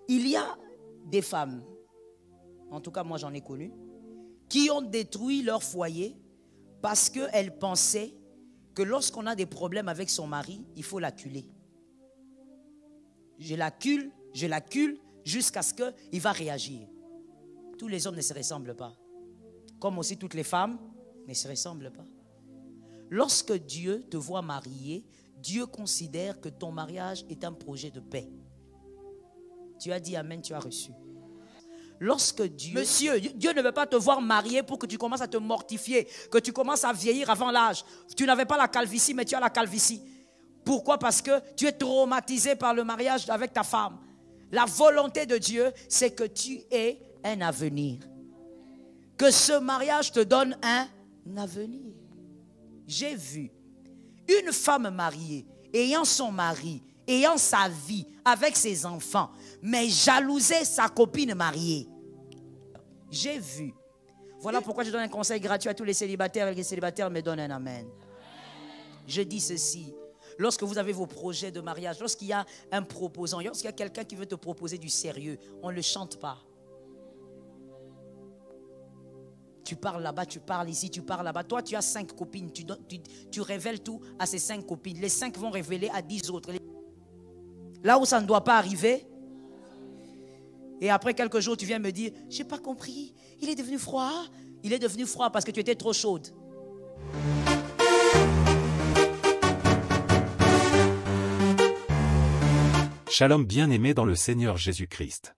Il y a des femmes, en tout cas moi j'en ai connu, qui ont détruit leur foyer parce qu'elles pensaient que lorsqu'on a des problèmes avec son mari, il faut l'acculer. Je l'accule jusqu'à ce qu'il va réagir. Tous les hommes ne se ressemblent pas. Comme aussi toutes les femmes ne se ressemblent pas. Lorsque Dieu te voit marié, Dieu considère que ton mariage est un projet de paix. Tu as dit amen, tu as reçu. Lorsque Dieu... Monsieur, Dieu ne veut pas te voir marié pour que tu commences à te mortifier, que tu commences à vieillir avant l'âge. Tu n'avais pas la calvitie, mais tu as la calvitie. Pourquoi? Parce que tu es traumatisé par le mariage avec ta femme. La volonté de Dieu, c'est que tu aies un avenir. Que ce mariage te donne un avenir. J'ai vu une femme mariée, ayant son mari, ayant sa vie, avec ses enfants, mais jalouser sa copine mariée. J'ai vu. Voilà pourquoi je donne un conseil gratuit à tous les célibataires, et les célibataires me donnent un amen. Je dis ceci. Lorsque vous avez vos projets de mariage, lorsqu'il y a un proposant, lorsqu'il y a quelqu'un qui veut te proposer du sérieux, on ne le chante pas. Tu parles là-bas, tu parles ici, tu parles là-bas. Toi, tu as 5 copines, tu révèles tout à ces 5 copines. Les 5 vont révéler à 10 autres. Là où ça ne doit pas arriver. Et après quelques jours, tu viens me dire, je n'ai pas compris, il est devenu froid. Il est devenu froid parce que tu étais trop chaude. Shalom bien-aimé dans le Seigneur Jésus-Christ.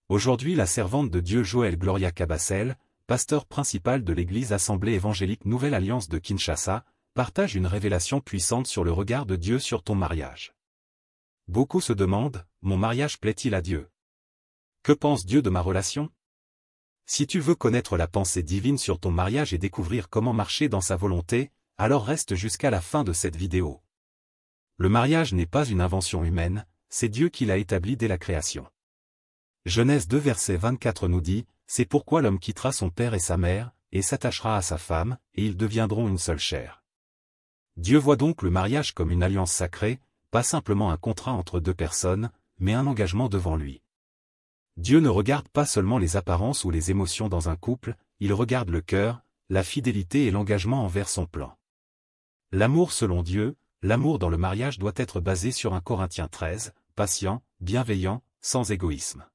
Aujourd'hui la servante de Dieu Joël Gloria Cabassel, pasteur principal de l'église Assemblée évangélique Nouvelle Alliance de Kinshasa, partage une révélation puissante sur le regard de Dieu sur ton mariage. Beaucoup se demandent, mon mariage plaît-il à Dieu? Que pense Dieu de ma relation? Si tu veux connaître la pensée divine sur ton mariage et découvrir comment marcher dans sa volonté, alors reste jusqu'à la fin de cette vidéo. Le mariage n'est pas une invention humaine, c'est Dieu qui l'a établi dès la création. Genèse 2 verset 24 nous dit, « C'est pourquoi l'homme quittera son père et sa mère, et s'attachera à sa femme, et ils deviendront une seule chair. » Dieu voit donc le mariage comme une alliance sacrée, pas simplement un contrat entre deux personnes, mais un engagement devant lui. Dieu ne regarde pas seulement les apparences ou les émotions dans un couple, il regarde le cœur, la fidélité et l'engagement envers son plan. L'amour selon Dieu, l'amour dans le mariage doit être basé sur 1 Corinthiens 13, patient, bienveillant, sans égoïsme.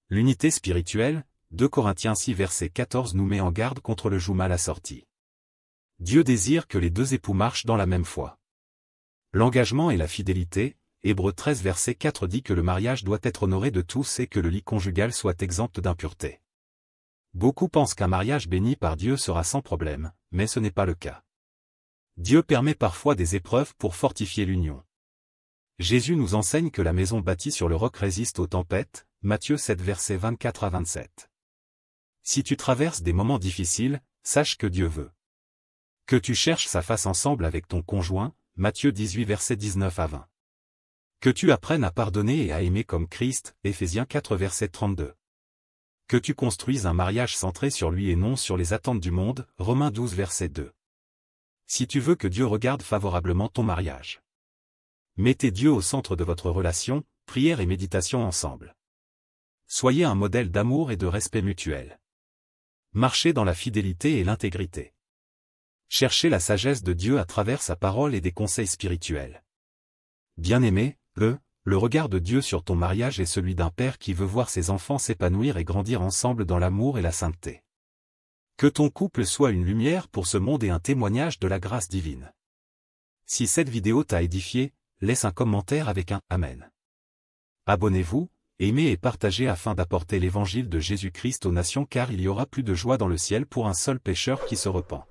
L'unité spirituelle, 2 Corinthiens 6 verset 14 nous met en garde contre le joug mal assorti. Dieu désire que les deux époux marchent dans la même foi. L'engagement et la fidélité, Hébreux 13 verset 4 dit que le mariage doit être honoré de tous et que le lit conjugal soit exempt d'impureté. Beaucoup pensent qu'un mariage béni par Dieu sera sans problème, mais ce n'est pas le cas. Dieu permet parfois des épreuves pour fortifier l'union. Jésus nous enseigne que la maison bâtie sur le roc résiste aux tempêtes, Matthieu 7 versets 24 à 27. Si tu traverses des moments difficiles, sache que Dieu veut que tu cherches sa face ensemble avec ton conjoint, Matthieu 18 versets 19 à 20. Que tu apprennes à pardonner et à aimer comme Christ, Éphésiens 4 verset 32. Que tu construises un mariage centré sur lui et non sur les attentes du monde, Romains 12 verset 2. Si tu veux que Dieu regarde favorablement ton mariage, mettez Dieu au centre de votre relation, prière et méditation ensemble. Soyez un modèle d'amour et de respect mutuel. Marchez dans la fidélité et l'intégrité. Cherchez la sagesse de Dieu à travers sa parole et des conseils spirituels. Bien-aimé, le regard de Dieu sur ton mariage est celui d'un père qui veut voir ses enfants s'épanouir et grandir ensemble dans l'amour et la sainteté. Que ton couple soit une lumière pour ce monde et un témoignage de la grâce divine. Si cette vidéo t'a édifié, laisse un commentaire avec un « Amen ». Abonnez-vous, aimez et partagez afin d'apporter l'évangile de Jésus-Christ aux nations car il y aura plus de joie dans le ciel pour un seul pécheur qui se repent.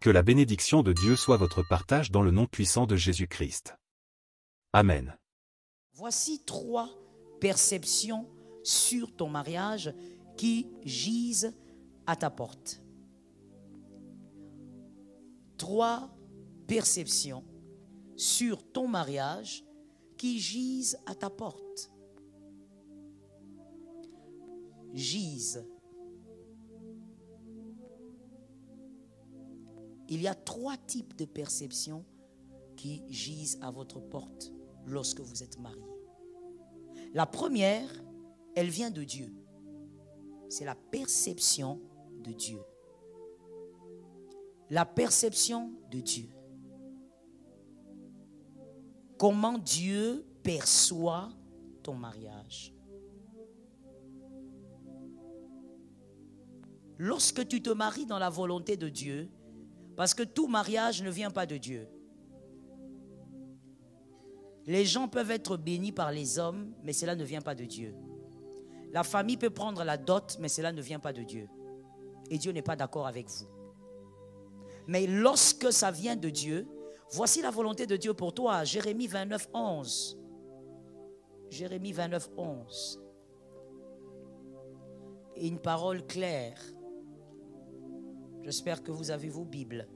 Que la bénédiction de Dieu soit votre partage dans le nom puissant de Jésus-Christ. Amen. Voici 3 perceptions sur ton mariage qui gisent à ta porte. 3 perceptions sur ton mariage qui gisent à ta porte. Gisent. Il y a 3 types de perceptions qui gisent à votre porte lorsque vous êtes mariés. La première, elle vient de Dieu. C'est la perception de Dieu. La perception de Dieu. Comment Dieu perçoit ton mariage. Lorsque tu te maries dans la volonté de Dieu, parce que tout mariage ne vient pas de Dieu. Les gens peuvent être bénis par les hommes, mais cela ne vient pas de Dieu. La famille peut prendre la dot, mais cela ne vient pas de Dieu. Et Dieu n'est pas d'accord avec vous. Mais lorsque ça vient de Dieu, voici la volonté de Dieu pour toi. Jérémie 29, 11. Jérémie 29, 11. Et une parole claire. J'espère que vous avez vos Bibles.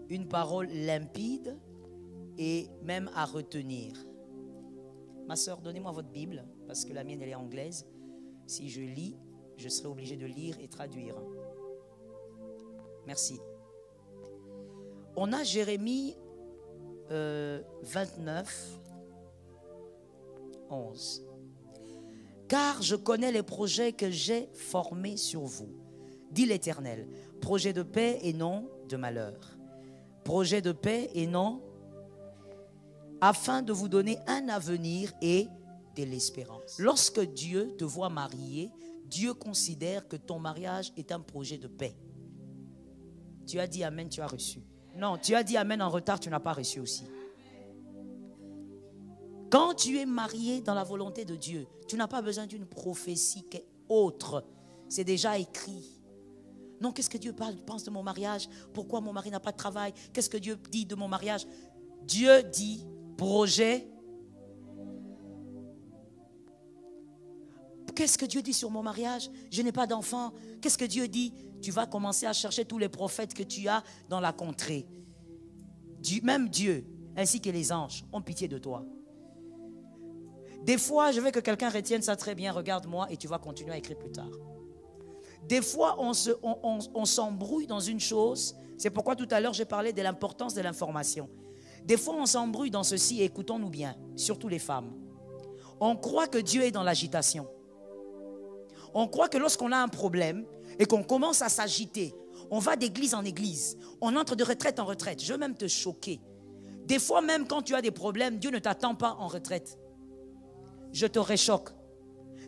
Une parole limpide et même à retenir. Ma soeur, donnez-moi votre Bible, parce que la mienne, elle est anglaise. Si je lis, je serai obligé de lire et traduire. Merci. On a Jérémie 29, 11. Car je connais les projets que j'ai formés sur vous, dit l'Éternel. Projet de paix et non de malheur. Projet de paix et non, afin de vous donner un avenir et de l'espérance. Lorsque Dieu te voit marié, Dieu considère que ton mariage est un projet de paix. Tu as dit amen, tu as reçu. Non, tu as dit amen en retard, tu n'as pas reçu aussi. Quand tu es marié dans la volonté de Dieu, tu n'as pas besoin d'une prophétie autre. C'est déjà écrit. Non, qu'est-ce que Dieu pense de mon mariage? Pourquoi mon mari n'a pas de travail? Qu'est-ce que Dieu dit de mon mariage? Dieu dit projet. Qu'est-ce que Dieu dit sur mon mariage? Je n'ai pas d'enfant. Qu'est-ce que Dieu dit? Tu vas commencer à chercher tous les prophètes que tu as dans la contrée. Même Dieu, ainsi que les anges, ont pitié de toi. Des fois, je veux que quelqu'un retienne ça très bien. Regarde-moi et tu vas continuer à écrire plus tard. Des fois, on s'embrouille dans une chose. C'est pourquoi tout à l'heure, j'ai parlé de l'importance de l'information. Des fois, on s'embrouille dans ceci, et écoutons-nous bien, surtout les femmes. On croit que Dieu est dans l'agitation. On croit que lorsqu'on a un problème et qu'on commence à s'agiter, on va d'église en église, on entre de retraite en retraite. Je veux même te choquer. Des fois, même quand tu as des problèmes, Dieu ne t'attend pas en retraite. Je te réchoque.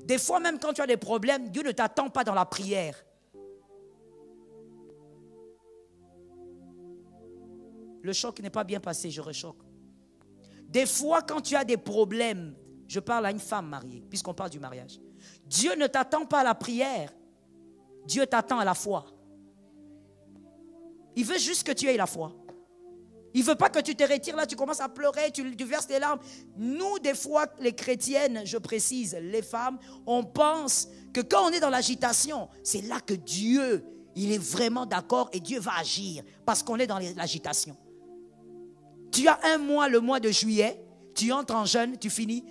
Des fois, même quand tu as des problèmes, Dieu ne t'attend pas dans la prière. Le choc n'est pas bien passé, je rechoque. Des fois, quand tu as des problèmes, je parle à une femme mariée, puisqu'on parle du mariage. Dieu ne t'attend pas à la prière. Dieu t'attend à la foi. Il veut juste que tu aies la foi. Il ne veut pas que tu te retires là, tu commences à pleurer, tu verses tes larmes. Nous, des fois, les chrétiennes, je précise, les femmes, on pense que quand on est dans l'agitation, c'est là que Dieu, il est vraiment d'accord et Dieu va agir parce qu'on est dans l'agitation. Tu as un mois, le mois de juillet, tu entres en jeûne, tu finis.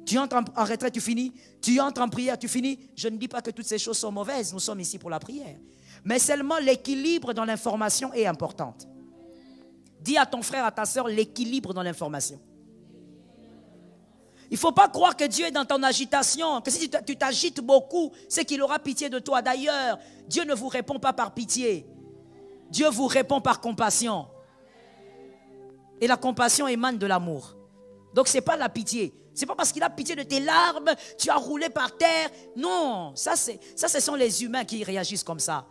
Tu entres en retraite, tu finis. Tu entres en prière, tu finis. Je ne dis pas que toutes ces choses sont mauvaises, nous sommes ici pour la prière. Mais seulement l'équilibre dans l'information est important. Dis à ton frère, à ta soeur, l'équilibre dans l'information. Il ne faut pas croire que Dieu est dans ton agitation, que si tu t'agites beaucoup, c'est qu'il aura pitié de toi. D'ailleurs, Dieu ne vous répond pas par pitié. Dieu vous répond par compassion. Et la compassion émane de l'amour. Donc ce n'est pas la pitié. Ce n'est pas parce qu'il a pitié de tes larmes, tu as roulé par terre. Non, ça ce sont les humains qui réagissent comme ça.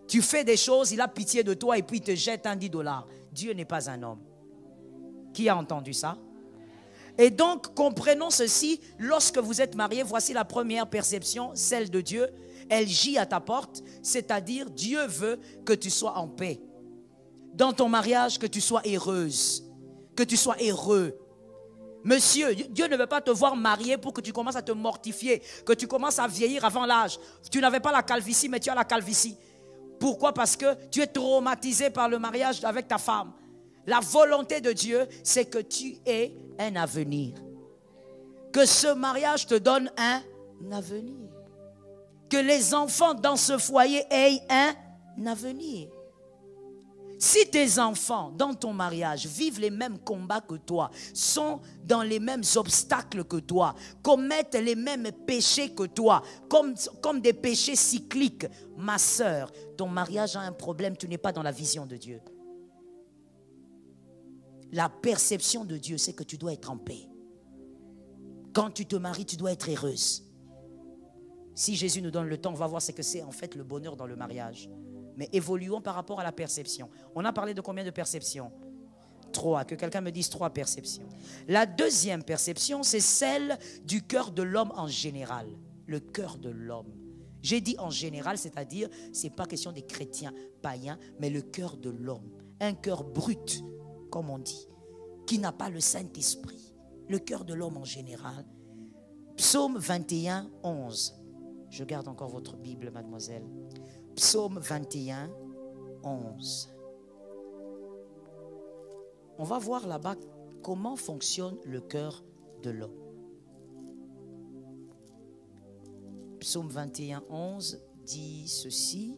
Tu fais des choses, il a pitié de toi et puis il te jette un $10. Dieu n'est pas un homme. Qui a entendu ça? Et donc, comprenons ceci, lorsque vous êtes mariés, voici la première perception, celle de Dieu. Elle gît à ta porte, c'est-à-dire Dieu veut que tu sois en paix. Dans ton mariage, que tu sois heureuse, que tu sois heureux. Monsieur, Dieu ne veut pas te voir marié pour que tu commences à te mortifier, que tu commences à vieillir avant l'âge. Tu n'avais pas la calvitie, mais tu as la calvitie. Pourquoi? Parce que tu es traumatisé par le mariage avec ta femme. La volonté de Dieu, c'est que tu aies un avenir. Que ce mariage te donne un avenir. Que les enfants dans ce foyer aient un avenir. Si tes enfants, dans ton mariage, vivent les mêmes combats que toi, sont dans les mêmes obstacles que toi, commettent les mêmes péchés que toi, comme des péchés cycliques, ma sœur, ton mariage a un problème, tu n'es pas dans la vision de Dieu. La perception de Dieu, c'est que tu dois être en paix. Quand tu te maries, tu dois être heureuse. Si Jésus nous donne le temps, on va voir ce que c'est en fait le bonheur dans le mariage. Mais évoluons par rapport à la perception. On a parlé de combien de perceptions? 3. Que quelqu'un me dise 3 perceptions. La deuxième perception, c'est celle du cœur de l'homme en général. Le cœur de l'homme. J'ai dit en général, c'est-à-dire, ce n'est pas question des chrétiens païens, mais le cœur de l'homme. Un cœur brut, comme on dit, qui n'a pas le Saint-Esprit. Le cœur de l'homme en général. Psaume 21, 11. Je garde encore votre Bible, mademoiselle. Psaume 21, 11. On va voir là-bas comment fonctionne le cœur de l'homme. Psaume 21, 11 dit ceci.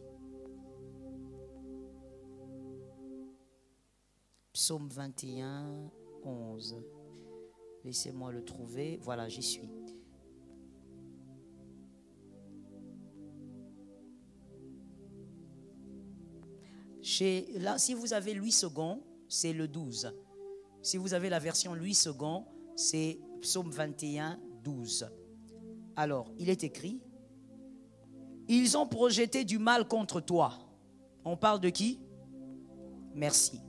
Psaume 21, 11. Laissez-moi le trouver. Voilà, j'y suis. Là, si vous avez Louis II, c'est le 12. Si vous avez la version Louis II, c'est Psaume 21, 12. Alors, il est écrit, ils ont projeté du mal contre toi. On parle de qui? Merci.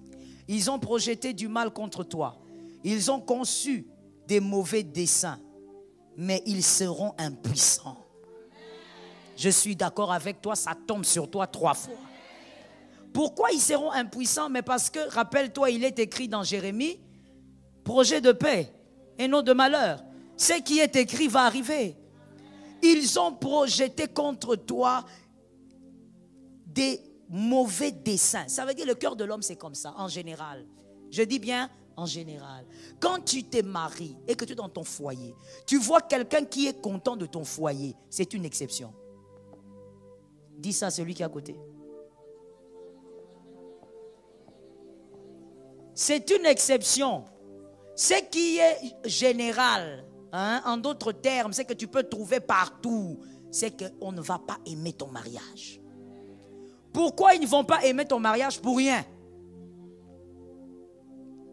Ils ont projeté du mal contre toi. Ils ont conçu des mauvais desseins, mais ils seront impuissants. Je suis d'accord avec toi, ça tombe sur toi 3 fois. Pourquoi ils seront impuissants? Mais parce que, rappelle-toi, il est écrit dans Jérémie, projet de paix et non de malheur. Ce qui est écrit va arriver. Ils ont projeté contre toi des mauvais desseins. Ça veut dire le cœur de l'homme, c'est comme ça, en général. Je dis bien en général. Quand tu t'es marié et que tu es dans ton foyer, tu vois quelqu'un qui est content de ton foyer, c'est une exception. Dis ça à celui qui est à côté. C'est une exception. Ce qui est général, en d'autres termes, c'est que tu peux trouver partout, c'est qu'on ne va pas aimer ton mariage. Pourquoi ils ne vont pas aimer ton mariage? Pour rien.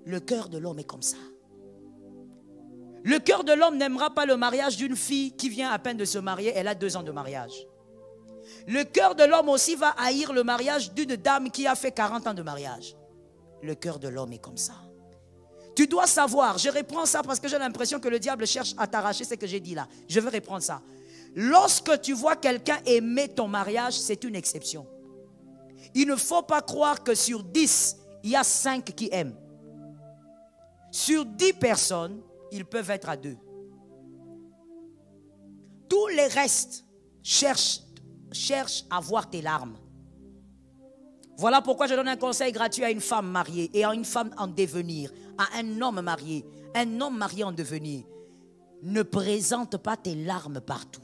Le cœur de l'homme est comme ça. Le cœur de l'homme n'aimera pas le mariage d'une fille qui vient à peine de se marier, elle a 2 ans de mariage. Le cœur de l'homme aussi va haïr le mariage d'une dame qui a fait 40 ans de mariage. Le cœur de l'homme est comme ça. Tu dois savoir, je reprends ça parce que j'ai l'impression que le diable cherche à t'arracher ce que j'ai dit là. Je vais reprendre ça. Lorsque tu vois quelqu'un aimer ton mariage, c'est une exception. Il ne faut pas croire que sur 10, il y a 5 qui aiment. Sur 10 personnes, ils peuvent être à 2. Tous les restes cherchent à voir tes larmes. Voilà pourquoi je donne un conseil gratuit à une femme mariée et à une femme en devenir, à un homme marié en devenir. Ne présente pas tes larmes partout.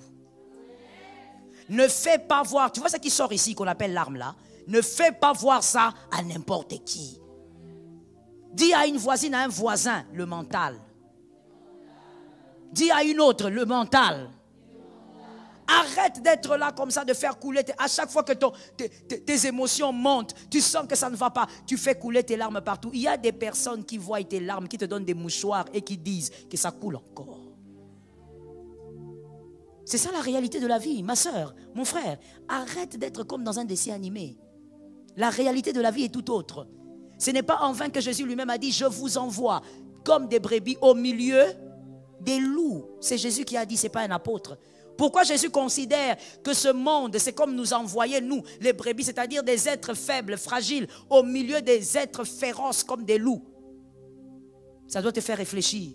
Ne fais pas voir, tu vois ce qui sort ici qu'on appelle larmes là? Ne fais pas voir ça à n'importe qui. Dis à une voisine, à un voisin, le mental. Dis à une autre, le mental. Arrête d'être là comme ça, de faire couler. À chaque fois que tes émotions montent, tu sens que ça ne va pas, tu fais couler tes larmes partout. Il y a des personnes qui voient tes larmes, qui te donnent des mouchoirs et qui disent que ça coule encore. C'est ça la réalité de la vie, ma soeur, mon frère. Arrête d'être comme dans un dessin animé. La réalité de la vie est tout autre. Ce n'est pas en vain que Jésus lui-même a dit, je vous envoie comme des brebis au milieu des loups. C'est Jésus qui a dit, ce n'est pas un apôtre. Pourquoi Jésus considère que ce monde, c'est comme nous envoyer, nous, les brebis, c'est-à-dire des êtres faibles, fragiles, au milieu des êtres féroces comme des loups? Ça doit te faire réfléchir.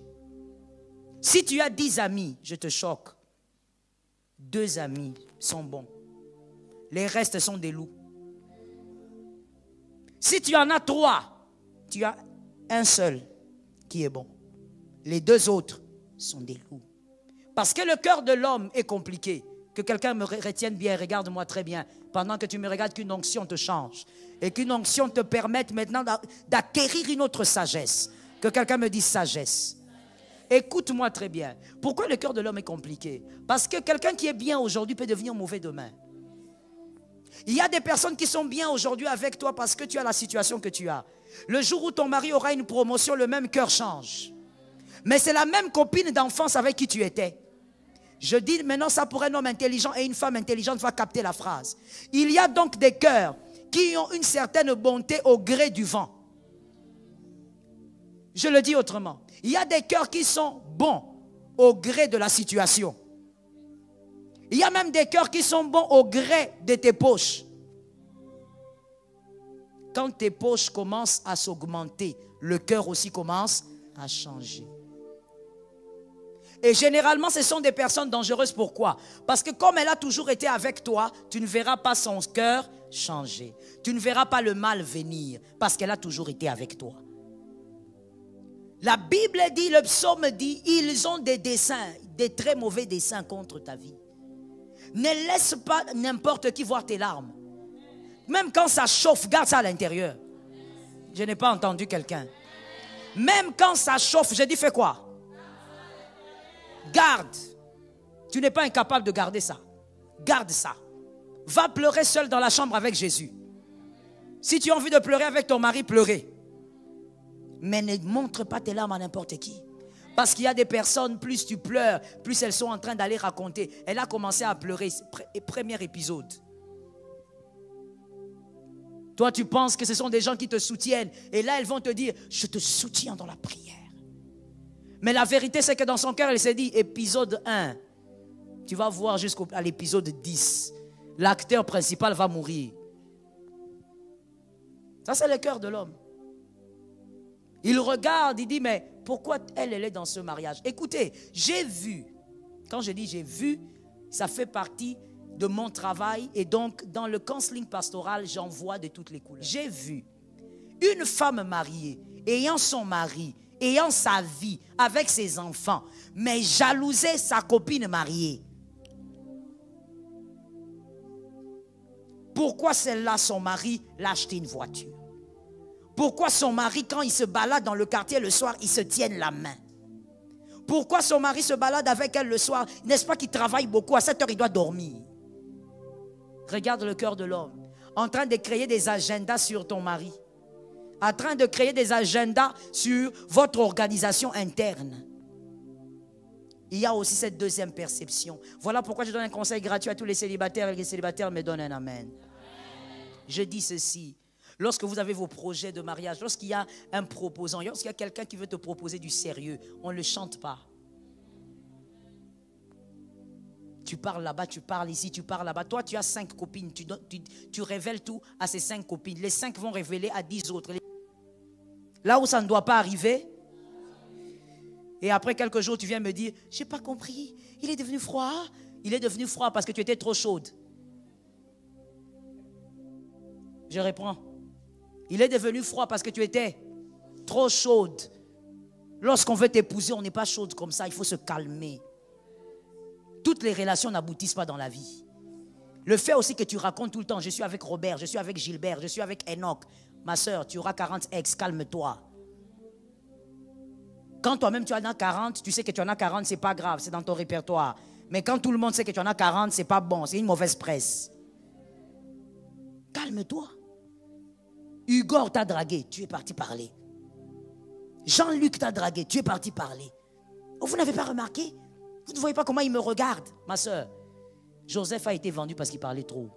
Si tu as 10 amis, je te choque. 2 amis sont bons. Les restes sont des loups. Si tu en as 3, tu as un seul qui est bon. Les 2 autres sont des loups. Parce que le cœur de l'homme est compliqué. Que quelqu'un me retienne bien, regarde-moi très bien. Pendant que tu me regardes, qu'une onction te change. Et qu'une onction te permette maintenant d'acquérir une autre sagesse. Que quelqu'un me dise sagesse. Écoute-moi très bien. Pourquoi le cœur de l'homme est compliqué? Parce que quelqu'un qui est bien aujourd'hui peut devenir mauvais demain. Il y a des personnes qui sont bien aujourd'hui avec toi parce que tu as la situation que tu as. Le jour où ton mari aura une promotion, le même cœur change. Mais c'est la même copine d'enfance avec qui tu étais. Je dis maintenant ça pour un homme intelligent et une femme intelligente va capter la phrase. Il y a donc des cœurs qui ont une certaine bonté au gré du vent. Je le dis autrement. Il y a des cœurs qui sont bons au gré de la situation. Il y a même des cœurs qui sont bons au gré de tes poches. Quand tes poches commencent à s'augmenter, le cœur aussi commence à changer. Et généralement, ce sont des personnes dangereuses. Pourquoi? Parce que comme elle a toujours été avec toi, tu ne verras pas son cœur changer. Tu ne verras pas le mal venir parce qu'elle a toujours été avec toi. La Bible dit, le psaume dit, ils ont des desseins, des très mauvais desseins contre ta vie. Ne laisse pas n'importe qui voir tes larmes. Même quand ça chauffe, garde ça à l'intérieur. Je n'ai pas entendu quelqu'un. Même quand ça chauffe, je dis fais quoi? Garde. Tu n'es pas incapable de garder ça. Garde ça. Va pleurer seul dans la chambre avec Jésus. Si tu as envie de pleurer avec ton mari, pleurez. Mais ne montre pas tes larmes à n'importe qui. Parce qu'il y a des personnes, plus tu pleures, plus elles sont en train d'aller raconter. Elle a commencé à pleurer, premier épisode. Toi, tu penses que ce sont des gens qui te soutiennent. Et là, elles vont te dire, je te soutiens dans la prière. Mais la vérité, c'est que dans son cœur, elle s'est dit, épisode 1, tu vas voir jusqu'à l'épisode 10. L'acteur principal va mourir. Ça, c'est le cœur de l'homme. Il regarde, il dit, mais pourquoi elle est dans ce mariage? Écoutez, j'ai vu, quand je dis j'ai vu, ça fait partie de mon travail et donc dans le counseling pastoral, j'en vois de toutes les couleurs. J'ai vu une femme mariée, ayant son mari, ayant sa vie, avec ses enfants, mais jalouser sa copine mariée. Pourquoi celle-là, son mari, l'a acheté une voiture? Pourquoi son mari, quand il se balade dans le quartier le soir, ils se tiennent la main? Pourquoi son mari se balade avec elle le soir? N'est-ce pas qu'il travaille beaucoup? À 7 heures, il doit dormir. Regarde le cœur de l'homme. En train de créer des agendas sur ton mari. En train de créer des agendas sur votre organisation interne. Il y a aussi cette deuxième perception. Voilà pourquoi je donne un conseil gratuit à tous les célibataires et les célibataires me donnent un amen. Je dis ceci. Lorsque vous avez vos projets de mariage, lorsqu'il y a un proposant, lorsqu'il y a quelqu'un qui veut te proposer du sérieux, on ne le chante pas. Tu parles là-bas, tu parles ici, tu parles là-bas. Toi, tu as 5 copines, tu révèles tout à ces 5 copines. Les 5 vont révéler à 10 autres. Là où ça ne doit pas arriver. Et après quelques jours, tu viens me dire, je n'ai pas compris, il est devenu froid. Il est devenu froid parce que tu étais trop chaude. Je reprends. Il est devenu froid parce que tu étais trop chaude. Lorsqu'on veut t'épouser, on n'est pas chaude comme ça. Il faut se calmer. Toutes les relations n'aboutissent pas dans la vie. Le fait aussi que tu racontes tout le temps, je suis avec Robert, je suis avec Gilbert, je suis avec Enoch. Ma soeur, tu auras 40 ex, calme-toi. Quand toi-même tu en as 40, tu sais que tu en as 40, c'est pas grave, c'est dans ton répertoire. Mais quand tout le monde sait que tu en as 40, c'est pas bon, c'est une mauvaise presse. Calme-toi. Hugo t'a dragué, tu es parti parler. Jean-Luc t'a dragué, tu es parti parler. Oh, vous n'avez pas remarqué? Vous ne voyez pas comment il me regarde, ma soeur. Joseph a été vendu parce qu'il parlait trop.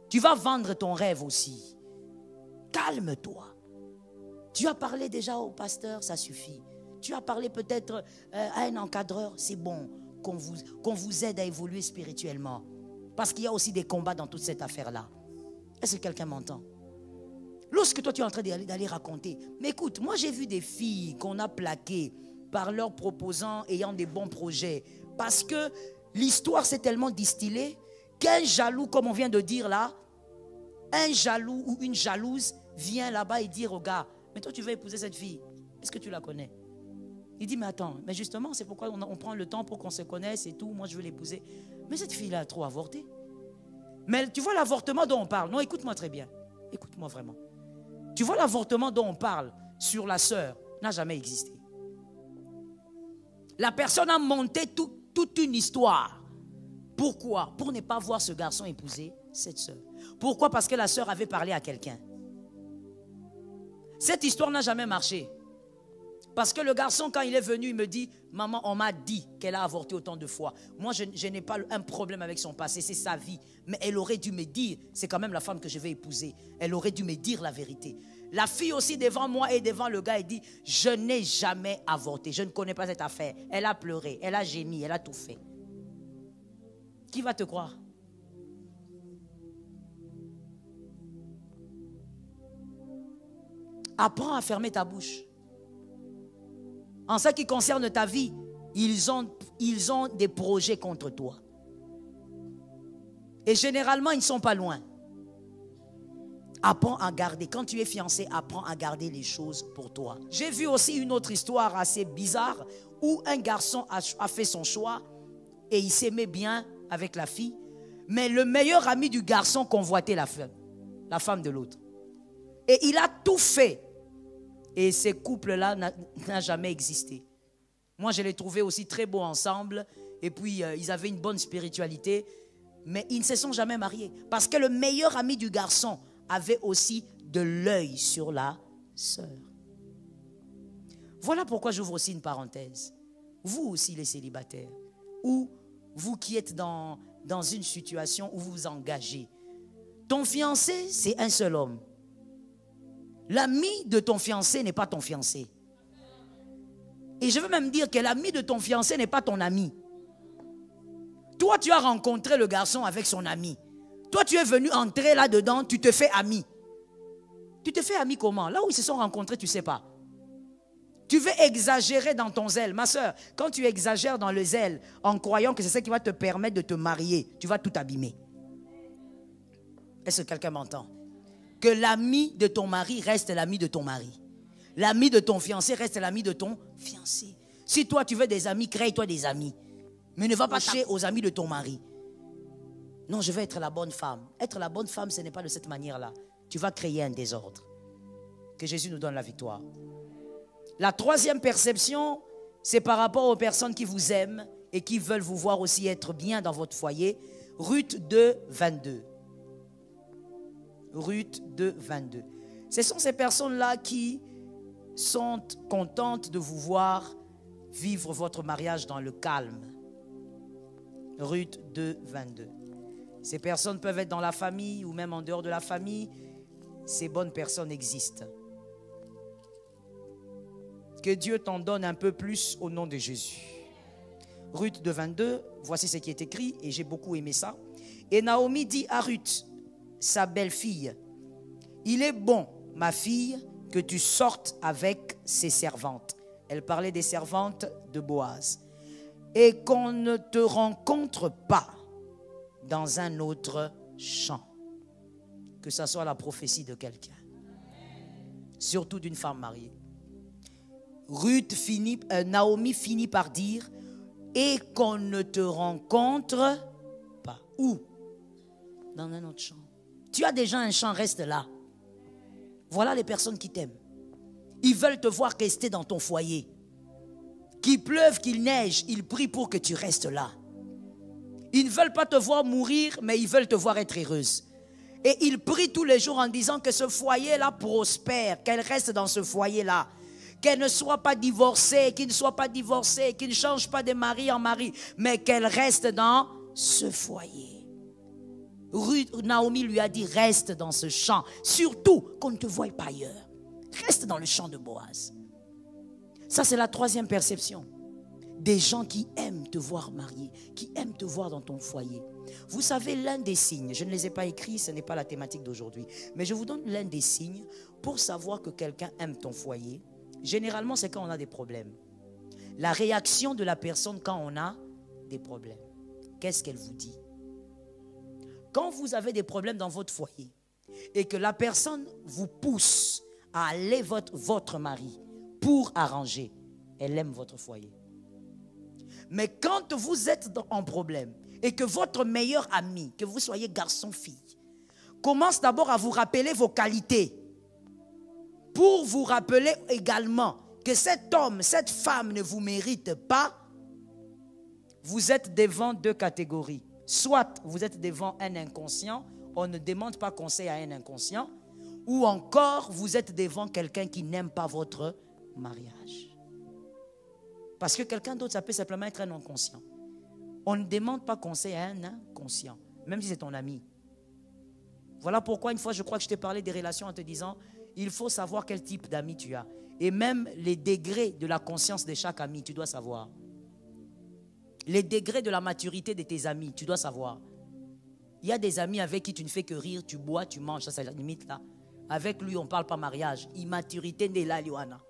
Tu vas vendre ton rêve aussi. Calme-toi. Tu as parlé déjà au pasteur, ça suffit. Tu as parlé peut-être à un encadreur, c'est bon qu'on vous aide à évoluer spirituellement. Parce qu'il y a aussi des combats dans toute cette affaire-là. Est-ce que quelqu'un m'entend? Lorsque toi tu es en train d'aller raconter, mais écoute, moi j'ai vu des filles qu'on a plaquées par leurs proposants ayant des bons projets. Parce que l'histoire s'est tellement distillée qu'un jaloux, comme on vient de dire là, un jaloux ou une jalouse vient là-bas et dit au gars, mais toi tu veux épouser cette fille, est-ce que tu la connais? Il dit, mais attends, mais justement, c'est pourquoi on prend le temps pour qu'on se connaisse et tout. Moi, je veux l'épouser. Mais cette fille-là a trop avorté. Mais tu vois l'avortement dont on parle. Non, écoute-moi très bien. Écoute-moi vraiment. Tu vois l'avortement dont on parle sur la sœur n'a jamais existé. La personne a monté toute une histoire. Pourquoi? Pour ne pas voir ce garçon épouser cette sœur. Pourquoi? Parce que la sœur avait parlé à quelqu'un. Cette histoire n'a jamais marché. Parce que le garçon, quand il est venu, il me dit, maman, on m'a dit qu'elle a avorté autant de fois. Moi, je n'ai pas un problème avec son passé, c'est sa vie. Mais elle aurait dû me dire, c'est quand même la femme que je vais épouser. Elle aurait dû me dire la vérité. La fille aussi devant moi et devant le gars, elle dit, je n'ai jamais avorté. Je ne connais pas cette affaire. Elle a pleuré, elle a gémi, elle a tout fait. Qui va te croire? Apprends à fermer ta bouche. En ce qui concerne ta vie, ils ont des projets contre toi. Et généralement, ils ne sont pas loin. Apprends à garder. Quand tu es fiancé, apprends à garder les choses pour toi. J'ai vu aussi une autre histoire assez bizarre où un garçon a fait son choix et il s'aimait bien avec la fille. Mais le meilleur ami du garçon convoitait la femme de l'autre. Et il a tout fait. Et ces couples-là n'ont jamais existé. Moi, je les trouvais aussi très beaux ensemble. Et puis, ils avaient une bonne spiritualité. Mais ils ne se sont jamais mariés. Parce que le meilleur ami du garçon avait aussi de l'œil sur la sœur. Voilà pourquoi j'ouvre aussi une parenthèse. Vous aussi, les célibataires, ou vous qui êtes dans une situation où vous vous engagez. Ton fiancé, c'est un seul homme. L'ami de ton fiancé n'est pas ton fiancé. Et je veux même dire que l'ami de ton fiancé n'est pas ton ami. Toi, tu as rencontré le garçon avec son ami. Toi, tu es venu entrer là-dedans, tu te fais ami. Tu te fais ami comment? Là où ils se sont rencontrés, tu ne sais pas. Tu veux exagérer dans ton zèle. Ma soeur, quand tu exagères dans le zèle, en croyant que c'est ça qui va te permettre de te marier, tu vas tout abîmer. Est-ce que quelqu'un m'entend? Que l'ami de ton mari reste l'ami de ton mari. L'ami de ton fiancé reste l'ami de ton fiancé. Si toi tu veux des amis, crée-toi des amis. Mais ne va pas chercher aux amis de ton mari. Non, je veux être la bonne femme. Être la bonne femme, ce n'est pas de cette manière-là. Tu vas créer un désordre. Que Jésus nous donne la victoire. La troisième perception, c'est par rapport aux personnes qui vous aiment et qui veulent vous voir aussi être bien dans votre foyer. Ruth 2, 22. Ruth 2, 22. Ce sont ces personnes-là qui sont contentes de vous voir vivre votre mariage dans le calme. Ruth 2, 22. Ces personnes peuvent être dans la famille ou même en dehors de la famille. Ces bonnes personnes existent. Que Dieu t'en donne un peu plus au nom de Jésus. Ruth 2, 22, voici ce qui est écrit et j'ai beaucoup aimé ça. Et Naomi dit à Ruth, sa belle-fille, il est bon, ma fille, que tu sortes avec ses servantes. Elle parlait des servantes de Boaz. Et qu'on ne te rencontre pas dans un autre champ. Que ça soit la prophétie de quelqu'un. Surtout d'une femme mariée. Naomi finit par dire, et qu'on ne te rencontre pas. Où? Dans un autre champ. Tu as déjà un champ, reste là. Voilà les personnes qui t'aiment. Ils veulent te voir rester dans ton foyer. Qu'il pleuve, qu'il neige, ils prient pour que tu restes là. Ils ne veulent pas te voir mourir, mais ils veulent te voir être heureuse. Et ils prient tous les jours en disant que ce foyer-là prospère, qu'elle reste dans ce foyer-là. Qu'elle ne soit pas divorcée, qu'il ne soit pas divorcé, qu'il ne change pas de mari en mari, mais qu'elle reste dans ce foyer. Naomi lui a dit, reste dans ce champ, surtout qu'on ne te voie pas ailleurs. Reste dans le champ de Boaz. Ça, c'est la troisième perception. Des gens qui aiment te voir marié, qui aiment te voir dans ton foyer. Vous savez, l'un des signes, je ne les ai pas écrits, ce n'est pas la thématique d'aujourd'hui, mais je vous donne l'un des signes pour savoir que quelqu'un aime ton foyer. Généralement, c'est quand on a des problèmes. La réaction de la personne quand on a des problèmes. Qu'est-ce qu'elle vous dit? Quand vous avez des problèmes dans votre foyer et que la personne vous pousse à aller votre mari pour arranger, Elle aime votre foyer. Mais quand vous êtes en problème et que votre meilleur ami, que vous soyez garçon-fille, commence d'abord à vous rappeler vos qualités pour vous rappeler également que cet homme, cette femme ne vous mérite pas, vous êtes devant deux catégories. Soit vous êtes devant un inconscient, on ne demande pas conseil à un inconscient, ou encore vous êtes devant quelqu'un qui n'aime pas votre mariage. Parce que quelqu'un d'autre, ça peut simplement être un inconscient. On ne demande pas conseil à un inconscient, même si c'est ton ami. Voilà pourquoi une fois je crois que je t'ai parlé des relations en te disant, il faut savoir quel type d'amis tu as. Et même les degrés de la conscience de chaque ami, tu dois savoir. Les degrés de la maturité de tes amis, tu dois savoir. Il y a des amis avec qui tu ne fais que rire, tu bois, tu manges, ça c'est la limite là. Avec lui, on ne parle pas mariage. Immaturité n'est là, Johanna.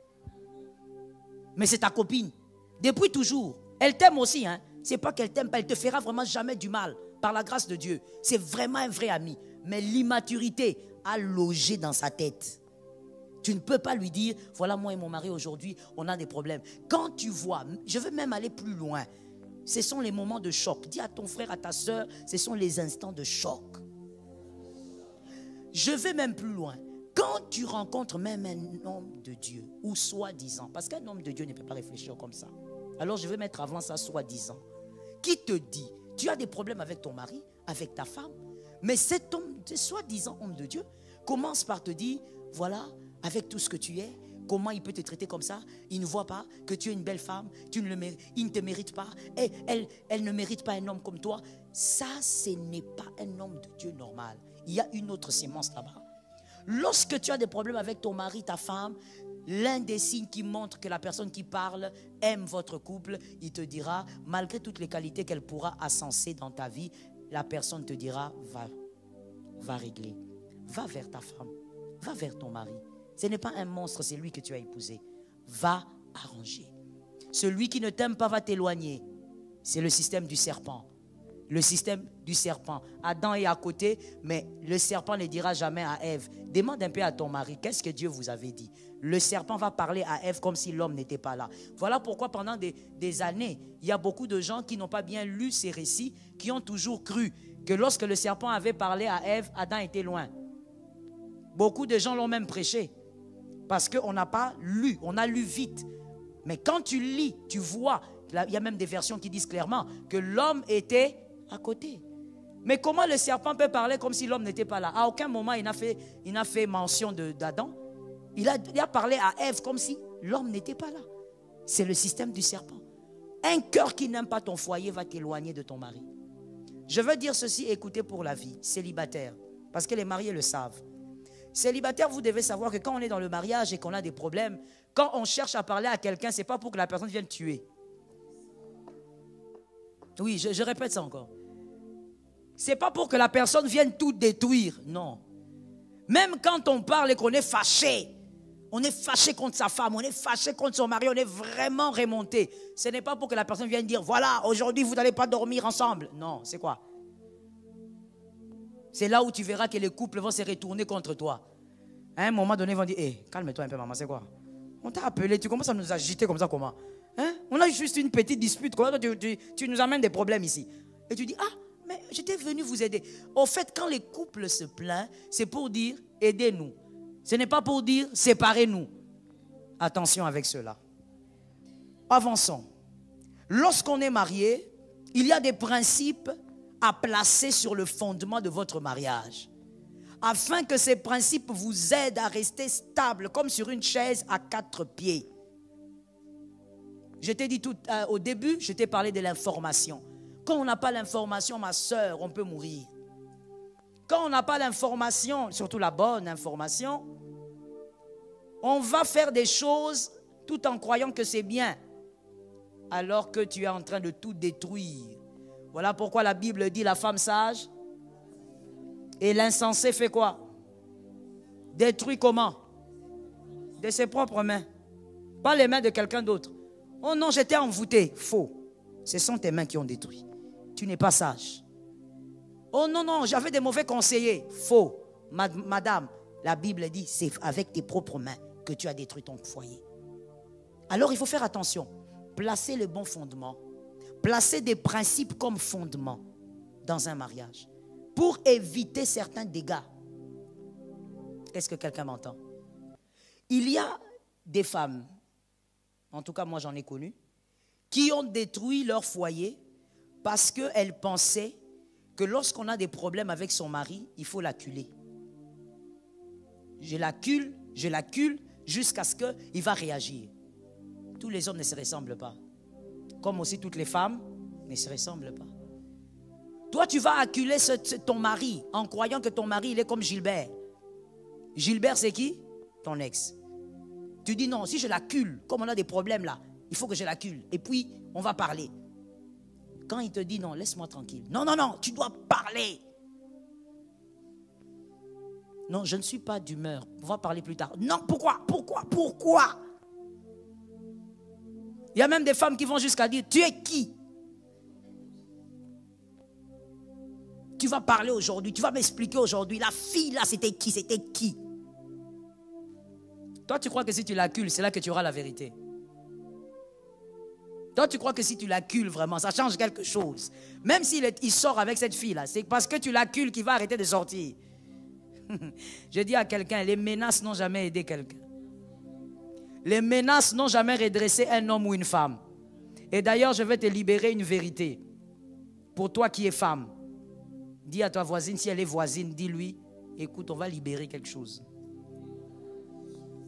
Mais c'est ta copine. Depuis toujours. Elle t'aime aussi. Hein. Ce n'est pas qu'elle t'aime pas, elle te fera vraiment jamais du mal. Par la grâce de Dieu. C'est vraiment un vrai ami. Mais l'immaturité a logé dans sa tête. Tu ne peux pas lui dire, voilà moi et mon mari aujourd'hui, on a des problèmes. Quand tu vois, je veux même aller plus loin. Ce sont les moments de choc. Dis à ton frère, à ta soeur, ce sont les instants de choc. Je vais même plus loin. Quand tu rencontres même un homme de Dieu, ou soi-disant, parce qu'un homme de Dieu ne peut pas réfléchir comme ça. Alors je vais mettre avant ça soi-disant. Qui te dit, tu as des problèmes avec ton mari, avec ta femme, mais cet homme, soi-disant homme de Dieu, commence par te dire, voilà, avec tout ce que tu es, comment il peut te traiter comme ça? Il ne voit pas que tu es une belle femme, il ne te mérite pas, et elle ne mérite pas un homme comme toi. Ça, ce n'est pas un homme de Dieu normal. Il y a une autre sémence là-bas. Lorsque tu as des problèmes avec ton mari, ta femme, l'un des signes qui montre que la personne qui parle aime votre couple, il te dira, malgré toutes les qualités qu'elle pourra ascenser dans ta vie, la personne te dira, va régler. Va vers ta femme, va vers ton mari. Ce n'est pas un monstre, c'est lui que tu as épousé. Va arranger. Celui qui ne t'aime pas va t'éloigner. C'est le système du serpent. Le système du serpent. Adam est à côté, mais le serpent ne dira jamais à Ève. Demande un peu à ton mari, qu'est-ce que Dieu vous avait dit? Le serpent va parler à Ève comme si l'homme n'était pas là. Voilà pourquoi pendant des années, il y a beaucoup de gens qui n'ont pas bien lu ces récits, qui ont toujours cru que lorsque le serpent avait parlé à Ève, Adam était loin. Beaucoup de gens l'ont même prêché. Parce qu'on n'a pas lu, on a lu vite. Mais quand tu lis, tu vois, il y a même des versions qui disent clairement que l'homme était à côté. Mais comment le serpent peut parler comme si l'homme n'était pas là? À aucun moment il n'a fait mention d'Adam. Il a parlé à Ève comme si l'homme n'était pas là. C'est le système du serpent. Un cœur qui n'aime pas ton foyer va t'éloigner de ton mari. Je veux dire ceci, écoutez pour la vie, célibataire, parce que les mariés le savent. Célibataire, vous devez savoir que quand on est dans le mariage et qu'on a des problèmes, quand on cherche à parler à quelqu'un, ce n'est pas pour que la personne vienne tuer. Oui, je répète ça encore. Ce n'est pas pour que la personne vienne tout détruire, non. Même quand on parle et qu'on est fâché contre sa femme, on est fâché contre son mari, on est vraiment remonté. Ce n'est pas pour que la personne vienne dire, voilà, aujourd'hui vous n'allez pas dormir ensemble. Non, c'est quoi? C'est là où tu verras que les couples vont se retourner contre toi. À un moment donné, ils vont dire, hé, calme-toi un peu, maman, c'est quoi? On t'a appelé, tu commences à nous agiter comme ça, comment? Hein? On a juste une petite dispute, tu nous amènes des problèmes ici. Et tu dis, ah, mais j'étais venu vous aider. Au fait, quand les couples se plaignent, c'est pour dire, aidez-nous. Ce n'est pas pour dire, séparez-nous. Attention avec cela. Avançons. Lorsqu'on est marié, il y a des principes à placer sur le fondement de votre mariage, afin que ces principes vous aident à rester stable, comme sur une chaise à 4 pieds. Je t'ai dit au début, je t'ai parlé de l'information. Quand on n'a pas l'information, ma soeur, on peut mourir. Quand on n'a pas l'information, surtout la bonne information, on va faire des choses tout en croyant que c'est bien, alors que tu es en train de tout détruire. Voilà pourquoi la Bible dit la femme sage et l'insensé fait quoi? Détruit comment? De ses propres mains. Pas les mains de quelqu'un d'autre. Oh non, j'étais envoûté. Faux. Ce sont tes mains qui ont détruit. Tu n'es pas sage. Oh non, non, j'avais des mauvais conseillers. Faux. Madame, la Bible dit, c'est avec tes propres mains que tu as détruit ton foyer. Alors il faut faire attention. Placer les bons fondements. Placer des principes comme fondement dans un mariage. Pour éviter certains dégâts. Est-ce que quelqu'un m'entend? Il y a des femmes, en tout cas moi j'en ai connu, qui ont détruit leur foyer parce qu'elles pensaient que lorsqu'on a des problèmes avec son mari, il faut l'acculer. Je l'accule jusqu'à ce qu'il va réagir. Tous les hommes ne se ressemblent pas. Comme aussi toutes les femmes ne se ressemblent pas. Toi, tu vas acculer ton mari en croyant que ton mari, il est comme Gilbert. Gilbert, c'est qui? Ton ex. Tu dis non, si je l'accule, comme on a des problèmes là, il faut que je l'accule. Et puis, on va parler. Quand il te dit non, laisse-moi tranquille. Non, non, non, tu dois parler. Non, je ne suis pas d'humeur. On va parler plus tard. Non, pourquoi? Il y a même des femmes qui vont jusqu'à dire, tu es qui? Tu vas parler aujourd'hui, tu vas m'expliquer aujourd'hui. La fille là, c'était qui? Toi, tu crois que si tu l'accules, c'est là que tu auras la vérité. Toi, tu crois que si tu l'accules vraiment, ça change quelque chose. Même s'il sort avec cette fille-là, c'est parce que tu l'accules qu'il va arrêter de sortir. Je dis à quelqu'un, les menaces n'ont jamais aidé quelqu'un. Les menaces n'ont jamais redressé un homme ou une femme. Et d'ailleurs, je vais te libérer une vérité. Pour toi qui es femme, dis à ta voisine, si elle est voisine, dis-lui, écoute, on va libérer quelque chose.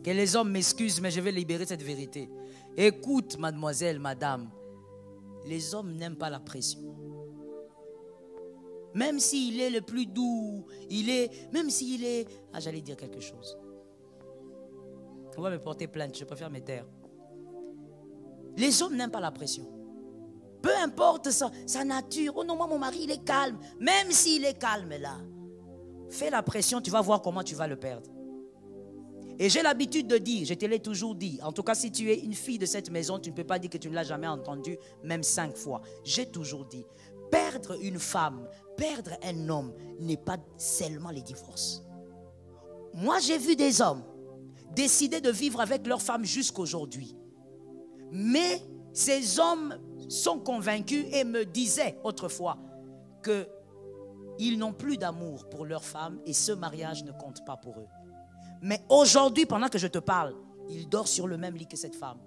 Que les hommes m'excusent, mais je vais libérer cette vérité. Écoute, mademoiselle, madame, les hommes n'aiment pas la pression. Même s'il est le plus doux, même s'il est... Ah, j'allais dire quelque chose. On va me porter plainte, je préfère me taire. Les hommes n'aiment pas la pression. Peu importe sa nature. Oh non, moi, mon mari, il est calme. Même s'il est calme là, fais la pression, tu vas voir comment tu vas le perdre. Et j'ai l'habitude de dire, je te l'ai toujours dit, en tout cas si tu es une fille de cette maison, tu ne peux pas dire que tu ne l'as jamais entendu, même 5 fois. J'ai toujours dit, perdre une femme, perdre un homme n'est pas seulement les divorces. Moi j'ai vu des hommes décider de vivre avec leur femme jusqu'aujourd'hui. Mais ces hommes sont convaincus et me disaient autrefois qu'ils n'ont plus d'amour pour leur femme et ce mariage ne compte pas pour eux. Mais aujourd'hui, pendant que je te parle, il dort sur le même lit que cette femme.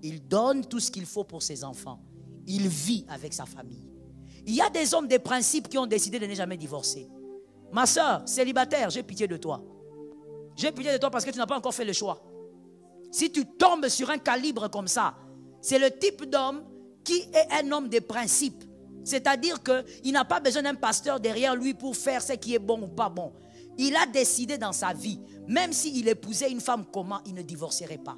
Il donne tout ce qu'il faut pour ses enfants. Il vit avec sa famille. Il y a des hommes des principes qui ont décidé de ne jamais divorcer. Ma soeur, célibataire, j'ai pitié de toi. J'ai pitié de toi parce que tu n'as pas encore fait le choix. Si tu tombes sur un calibre comme ça, c'est le type d'homme qui est un homme des principes. C'est-à-dire qu'il n'a pas besoin d'un pasteur derrière lui pour faire ce qui est bon ou pas bon. Il a décidé dans sa vie, même s'il épousait une femme comment, il ne divorcerait pas.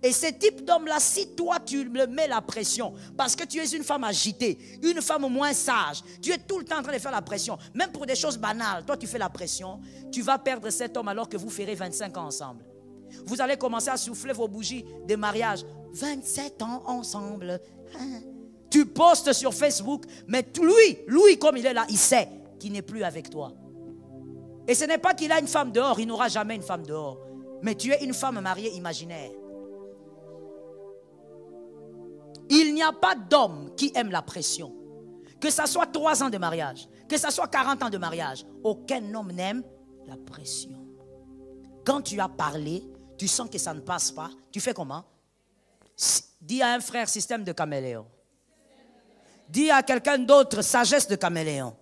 Et ce type d'homme-là, si toi tu le mets la pression, parce que tu es une femme agitée, une femme moins sage, tu es tout le temps en train de faire la pression, même pour des choses banales, toi tu fais la pression, tu vas perdre cet homme alors que vous ferez 25 ans ensemble. Vous allez commencer à souffler vos bougies de mariage. 27 ans ensemble. Tu postes sur Facebook, mais lui comme il est là, il sait qu'il n'est plus avec toi. Et ce n'est pas qu'il a une femme dehors, il n'aura jamais une femme dehors. Mais tu es une femme mariée imaginaire. Il n'y a pas d'homme qui aime la pression. Que ça soit 3 ans de mariage, que ça soit 40 ans de mariage, aucun homme n'aime la pression. Quand tu as parlé, tu sens que ça ne passe pas, tu fais comment? Dis à un frère, système de caméléon. Dis à quelqu'un d'autre, sagesse de caméléon.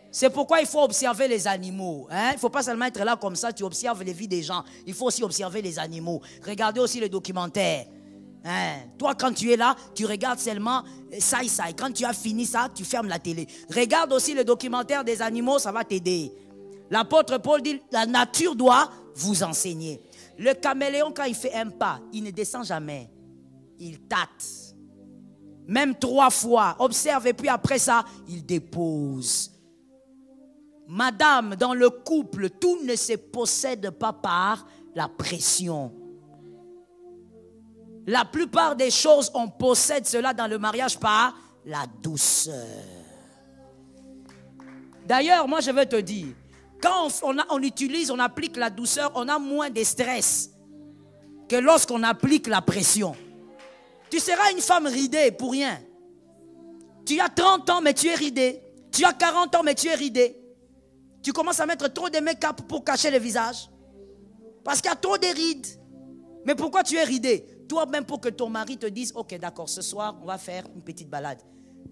C'est pourquoi il faut observer les animaux. Il ne faut pas seulement être là comme ça, tu observes les vies des gens. Il faut aussi observer les animaux. Regardez aussi les documentaires. Toi, quand tu es là, tu regardes seulement ça et ça. Et quand tu as fini ça, tu fermes la télé. Regarde aussi le documentaire des animaux, ça va t'aider. L'apôtre Paul dit, la nature doit vous enseigner. Le caméléon, quand il fait un pas, il ne descend jamais. Il tâte. Même 3 fois. Observe et puis après ça, il dépose. Madame, dans le couple, tout ne se possède pas par la pression. La plupart des choses, on possède cela dans le mariage par la douceur. D'ailleurs, moi je vais te dire, quand on applique la douceur, on a moins de stress. que lorsqu'on applique la pression. Tu seras une femme ridée pour rien. Tu as 30 ans, mais tu es ridée. Tu as 40 ans, mais tu es ridée. Tu commences à mettre trop de make-up pour cacher le visage. Parce qu'il y a trop de rides. Mais pourquoi tu es ridée? Toi-même, pour que ton mari te dise, ok, d'accord, ce soir, on va faire une petite balade.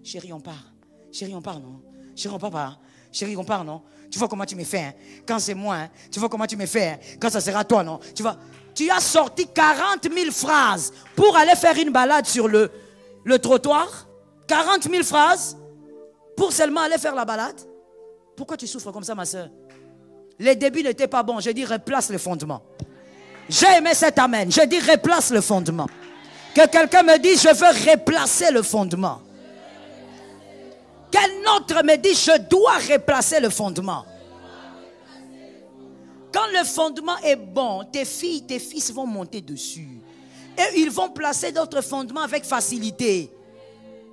Chérie, on part. Chérie, on part, non? Chérie, on part pas. Chérie, on part, non? Tu vois comment tu me fais, hein? Quand c'est moi, hein? Tu vois comment tu me fais, hein? Quand ça sera toi, non? Tu vois, tu as sorti 40 000 phrases pour aller faire une balade sur le trottoir. 40 000 phrases pour seulement aller faire la balade. Pourquoi tu souffres comme ça, ma soeur? Les débuts n'étaient pas bons. Je dis, replace le fondement. J'ai aimé cet amen. Je dis, replace le fondement. Que quelqu'un me dise, je veux replacer le fondement. Quel autre me dit, je dois replacer le fondement. Quand le fondement est bon, tes filles, tes fils vont monter dessus. Et ils vont placer d'autres fondements avec facilité.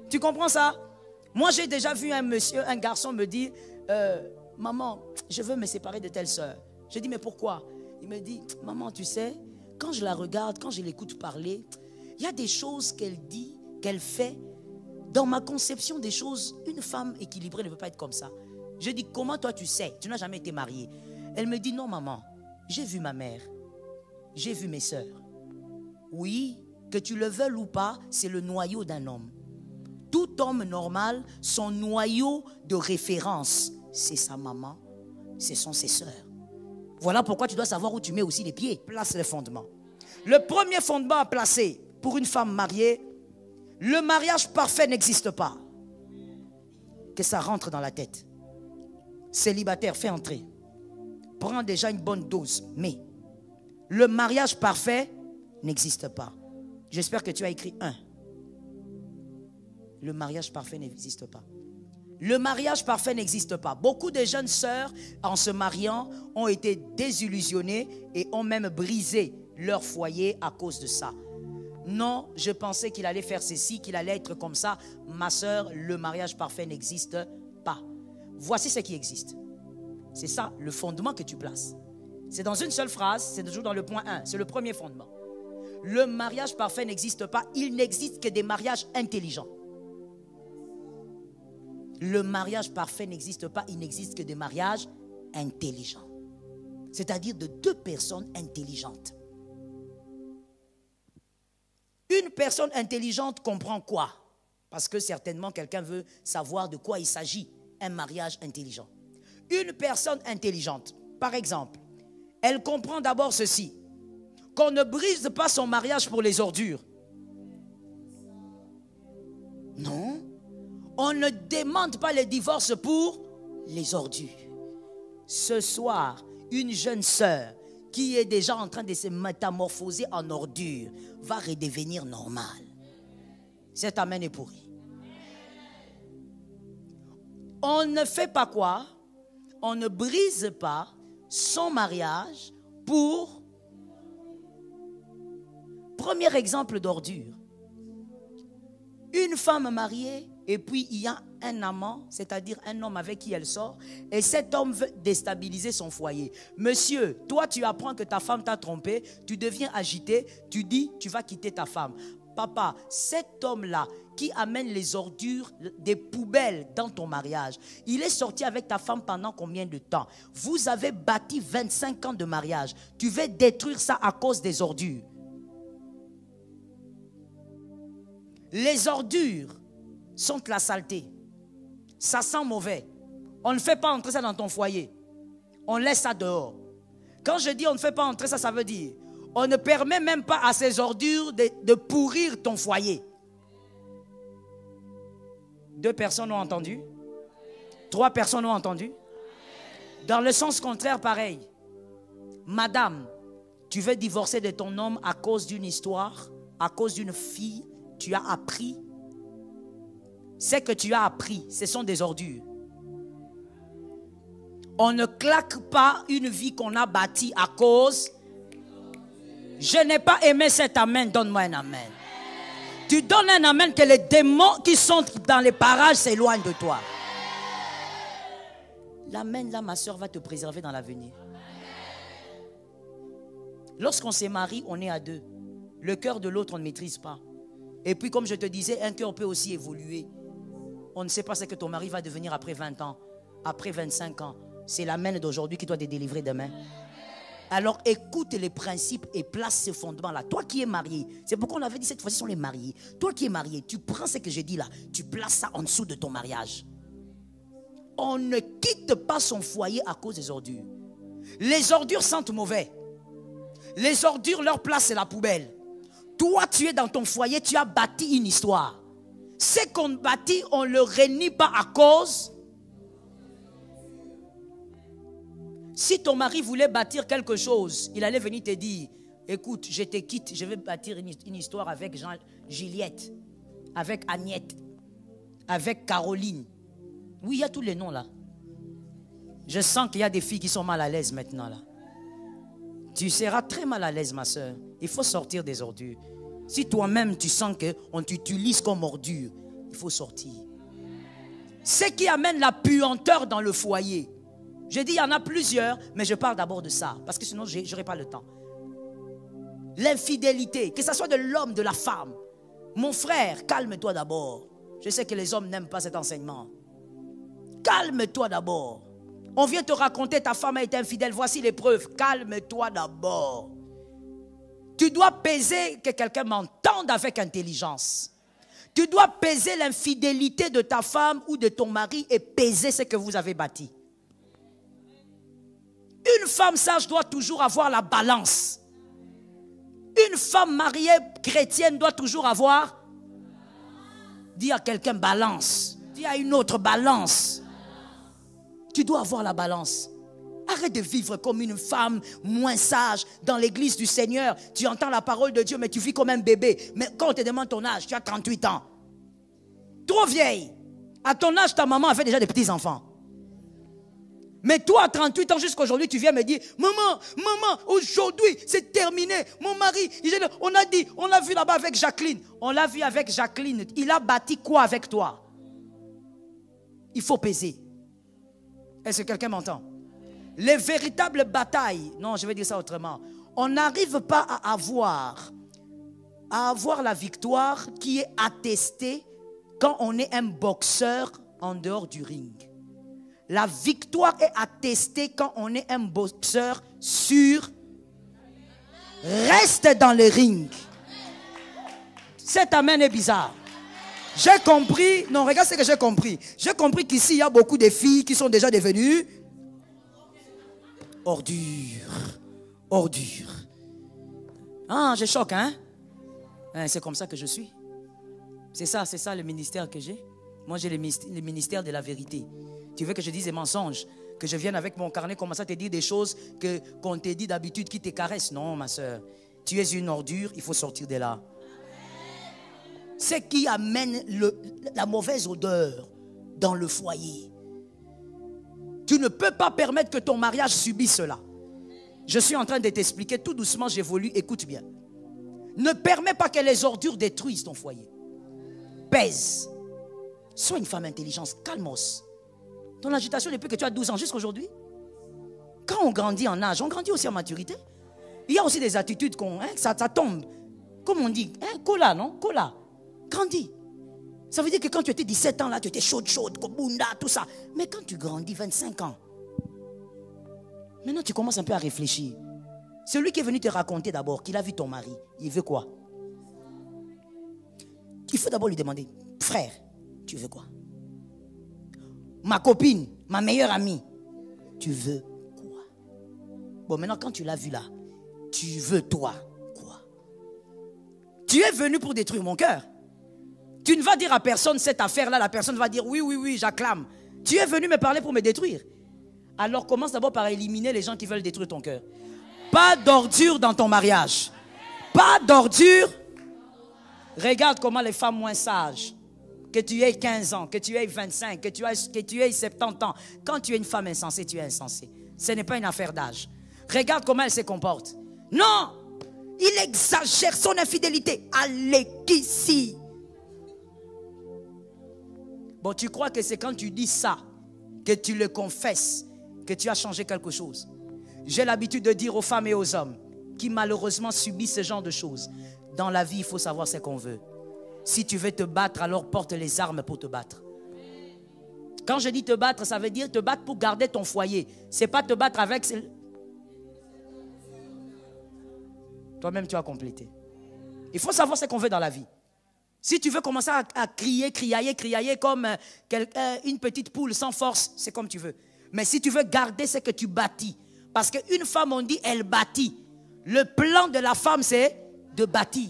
Tu comprends ça? Moi, j'ai déjà vu un garçon me dire, maman, je veux me séparer de telle soeur. Je dis, mais pourquoi? Il me dit, maman, tu sais, quand je la regarde, quand je l'écoute parler, il y a des choses qu'elle dit, qu'elle fait. Dans ma conception des choses, une femme équilibrée ne peut pas être comme ça. Je dis, comment toi tu sais? Tu n'as jamais été mariée. Elle me dit, non maman, j'ai vu ma mère, j'ai vu mes sœurs. Oui, que tu le veuilles ou pas, c'est le noyau d'un homme. Tout homme normal, son noyau de référence, c'est sa maman, ce sont ses sœurs. Voilà pourquoi tu dois savoir où tu mets aussi les pieds. Place les fondements. Le premier fondement à placer pour une femme mariée, le mariage parfait n'existe pas. Que ça rentre dans la tête. Célibataire, fais entrer. Prends déjà une bonne dose. Mais le mariage parfait n'existe pas. J'espère que tu as écrit 1. Le mariage parfait n'existe pas. Le mariage parfait n'existe pas. Beaucoup de jeunes sœurs, en se mariant, ont été désillusionnées et ont même brisé leur foyer à cause de ça. Non, je pensais qu'il allait faire ceci, qu'il allait être comme ça. Ma sœur, le mariage parfait n'existe pas. Voici ce qui existe. C'est ça, le fondement que tu places. C'est dans une seule phrase, c'est toujours dans le point 1. C'est le premier fondement. Le mariage parfait n'existe pas. Il n'existe que des mariages intelligents. Le mariage parfait n'existe pas. Il n'existe que des mariages intelligents. C'est-à-dire de 2 personnes intelligentes. Une personne intelligente comprend quoi? Parce que certainement quelqu'un veut savoir de quoi il s'agit. Un mariage intelligent. Une personne intelligente, par exemple, elle comprend d'abord ceci. Qu'on ne brise pas son mariage pour les ordures. Non. On ne demande pas le divorce pour les ordures. Ce soir, une jeune sœur qui est déjà en train de se métamorphoser en ordure va redevenir normale. Cet amen est pourri. On ne fait pas quoi? On ne brise pas son mariage pour... Premier exemple d'ordure. Une femme mariée et puis il y a un amant, c'est-à-dire un homme avec qui elle sort, et cet homme veut déstabiliser son foyer. Monsieur, toi tu apprends que ta femme t'a trompé, tu deviens agité, tu dis tu vas quitter ta femme. Papa, cet homme-là qui amène les ordures des poubelles dans ton mariage, il est sorti avec ta femme pendant combien de temps? Vous avez bâti 25 ans de mariage. Tu veux détruire ça à cause des ordures. Les ordures sont la saleté. Ça sent mauvais. On ne fait pas entrer ça dans ton foyer. On laisse ça dehors. Quand je dis on ne fait pas entrer ça, ça veut dire on ne permet même pas à ces ordures de pourrir ton foyer. 2 personnes ont entendu. 3 personnes ont entendu. Dans le sens contraire, pareil. Madame, tu veux divorcer de ton homme à cause d'une histoire, à cause d'une fille, tu as appris. Ce que tu as appris, ce sont des ordures. On ne claque pas une vie qu'on a bâtie à cause. Je n'ai pas aimé cet amen, donne-moi un amen. Tu donnes un amen que les démons qui sont dans les parages s'éloignent de toi. L'amen là, ma soeur, va te préserver dans l'avenir. Lorsqu'on se marie, on est à 2. Le cœur de l'autre, on ne maîtrise pas. Et puis, comme je te disais, un cœur peut aussi évoluer. On ne sait pas ce que ton mari va devenir après 20 ans, après 25 ans. C'est la main d'aujourd'hui qui doit te délivrer demain. Alors, écoute les principes et place ces fondements-là. Toi qui es marié, c'est pourquoi on avait dit cette fois-ci, ce sont les mariés. Toi qui es marié, tu prends ce que j'ai dit là, tu places ça en dessous de ton mariage. On ne quitte pas son foyer à cause des ordures. Les ordures sentent mauvais. Les ordures, leur place, c'est la poubelle. Toi, tu es dans ton foyer, tu as bâti une histoire. Ce qu'on bâtit, on ne le renie pas à cause. Si ton mari voulait bâtir quelque chose, il allait venir te dire, écoute, je te quitte, je vais bâtir une histoire avec Juliette, avec Agnette, avec Caroline. Oui, il y a tous les noms là. Je sens qu'il y a des filles qui sont mal à l'aise maintenant là. Tu seras très mal à l'aise, ma soeur. Il faut sortir des ordures. Si toi-même tu sens qu'on t'utilise comme ordure, il faut sortir. Ce qui amène la puanteur dans le foyer. Je dis, il y en a plusieurs, mais je parle d'abord de ça, parce que sinon, je n'aurai pas le temps. L'infidélité, que ce soit de l'homme, de la femme. Mon frère, calme-toi d'abord. Je sais que les hommes n'aiment pas cet enseignement. Calme-toi d'abord. On vient te raconter, ta femme a été infidèle, voici les preuves. Calme-toi d'abord. Tu dois peser que quelqu'un m'entende avec intelligence. Tu dois peser l'infidélité de ta femme ou de ton mari et peser ce que vous avez bâti. Une femme sage doit toujours avoir la balance. Une femme mariée chrétienne doit toujours avoir. Dis à quelqu'un balance. Dis à une autre balance. Tu dois avoir la balance. Arrête de vivre comme une femme moins sage dans l'église du Seigneur. Tu entends la parole de Dieu, mais tu vis comme un bébé. Mais quand on te demande ton âge, tu as 38 ans. Trop vieille. À ton âge, ta maman avait déjà des petits-enfants. Mais toi, à 38 ans, jusqu'à aujourd'hui, tu viens me dire, maman, aujourd'hui, c'est terminé. Mon mari, on l'a vu là-bas avec Jacqueline. On l'a vu avec Jacqueline. Il a bâti quoi avec toi? Il faut peser. Est-ce que quelqu'un m'entend? Les véritables batailles, non, je vais dire ça autrement. On n'arrive pas à avoir la victoire qui est attestée quand on est un boxeur en dehors du ring. La victoire est attestée quand on est un boxeur sûr. Reste dans le ring. Cet amen est bizarre. J'ai compris. Non, regarde ce que j'ai compris. J'ai compris qu'ici, il y a beaucoup de filles qui sont déjà devenues ordures. Ah, je choque, hein? C'est comme ça que je suis. C'est ça le ministère que j'ai. Moi, j'ai le ministère de la vérité. Tu veux que je dise des mensonges? Que je vienne avec mon carnet commencer à te dire des choses qu'on te dit d'habitude qui te caressent? Non, ma soeur. Tu es une ordure, il faut sortir de là. Ce qui amène la mauvaise odeur dans le foyer. Tu ne peux pas permettre que ton mariage subisse cela. Je suis en train de t'expliquer tout doucement, j'évolue, écoute bien. Ne permets pas que les ordures détruisent ton foyer. Pèse. Sois une femme intelligente, calmos. Ton agitation depuis que tu as 12 ans jusqu'à aujourd'hui. Quand on grandit en âge, on grandit aussi en maturité. Il y a aussi des attitudes ça tombe. Comme on dit, cola, non? Cola. Grandis. Ça veut dire que quand tu étais 17 ans, là, tu étais chaude, kobunda, tout ça. Mais quand tu grandis, 25 ans, maintenant tu commences un peu à réfléchir. Celui qui est venu te raconter d'abord qu'il a vu ton mari, il veut quoi? Il faut d'abord lui demander, frère, tu veux quoi? Ma copine, ma meilleure amie, tu veux quoi? Bon, maintenant quand tu l'as vu là, tu veux toi quoi? Tu es venu pour détruire mon cœur. Tu ne vas dire à personne cette affaire-là, la personne va dire oui, j'acclame. Tu es venu me parler pour me détruire. Alors commence d'abord par éliminer les gens qui veulent détruire ton cœur. Pas d'ordure dans ton mariage. Pas d'ordure. Regarde comment les femmes moins sages, que tu aies 15 ans, que tu aies 25, que tu aies 70 ans, quand tu es une femme insensée, tu es insensée. Ce n'est pas une affaire d'âge. Regarde comment elle se comporte. Non, il exagère son infidélité. Allez, qu'ici. Bon, tu crois que c'est quand tu dis ça, que tu le confesses, que tu as changé quelque chose. J'ai l'habitude de dire aux femmes et aux hommes qui malheureusement subissent ce genre de choses, Dans la vie, il faut savoir ce qu'on veut. Si tu veux te battre, alors porte les armes pour te battre. Quand je dis te battre, ça veut dire te battre pour garder ton foyer. Ce n'est pas te battre avec... Toi-même, tu as complété. Il faut savoir ce qu'on veut dans la vie. Si tu veux commencer à crier, criailler comme une petite poule sans force, c'est comme tu veux. Mais si tu veux garder ce que tu bâtis, parce qu'une femme, on dit, elle bâtit. Le plan de la femme, c'est de bâtir.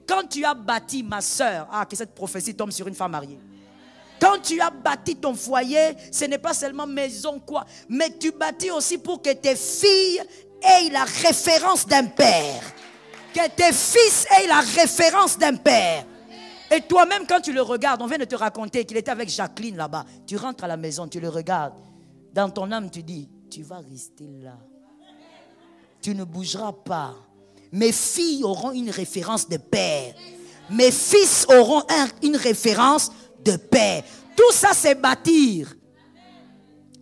Quand tu as bâti, ma soeur, que cette prophétie tombe sur une femme mariée. Quand tu as bâti ton foyer, ce n'est pas seulement maison, quoi. Mais tu bâtis aussi pour que tes filles aient la référence d'un père. Que tes fils aient la référence d'un père. Et toi-même, quand tu le regardes, on vient de te raconter qu'il était avec Jacqueline là-bas. Tu rentres à la maison, tu le regardes. Dans ton âme, tu dis, tu vas rester là. Tu ne bougeras pas. Mes filles auront une référence de père. Mes fils auront une référence de père. Tout ça, c'est bâtir.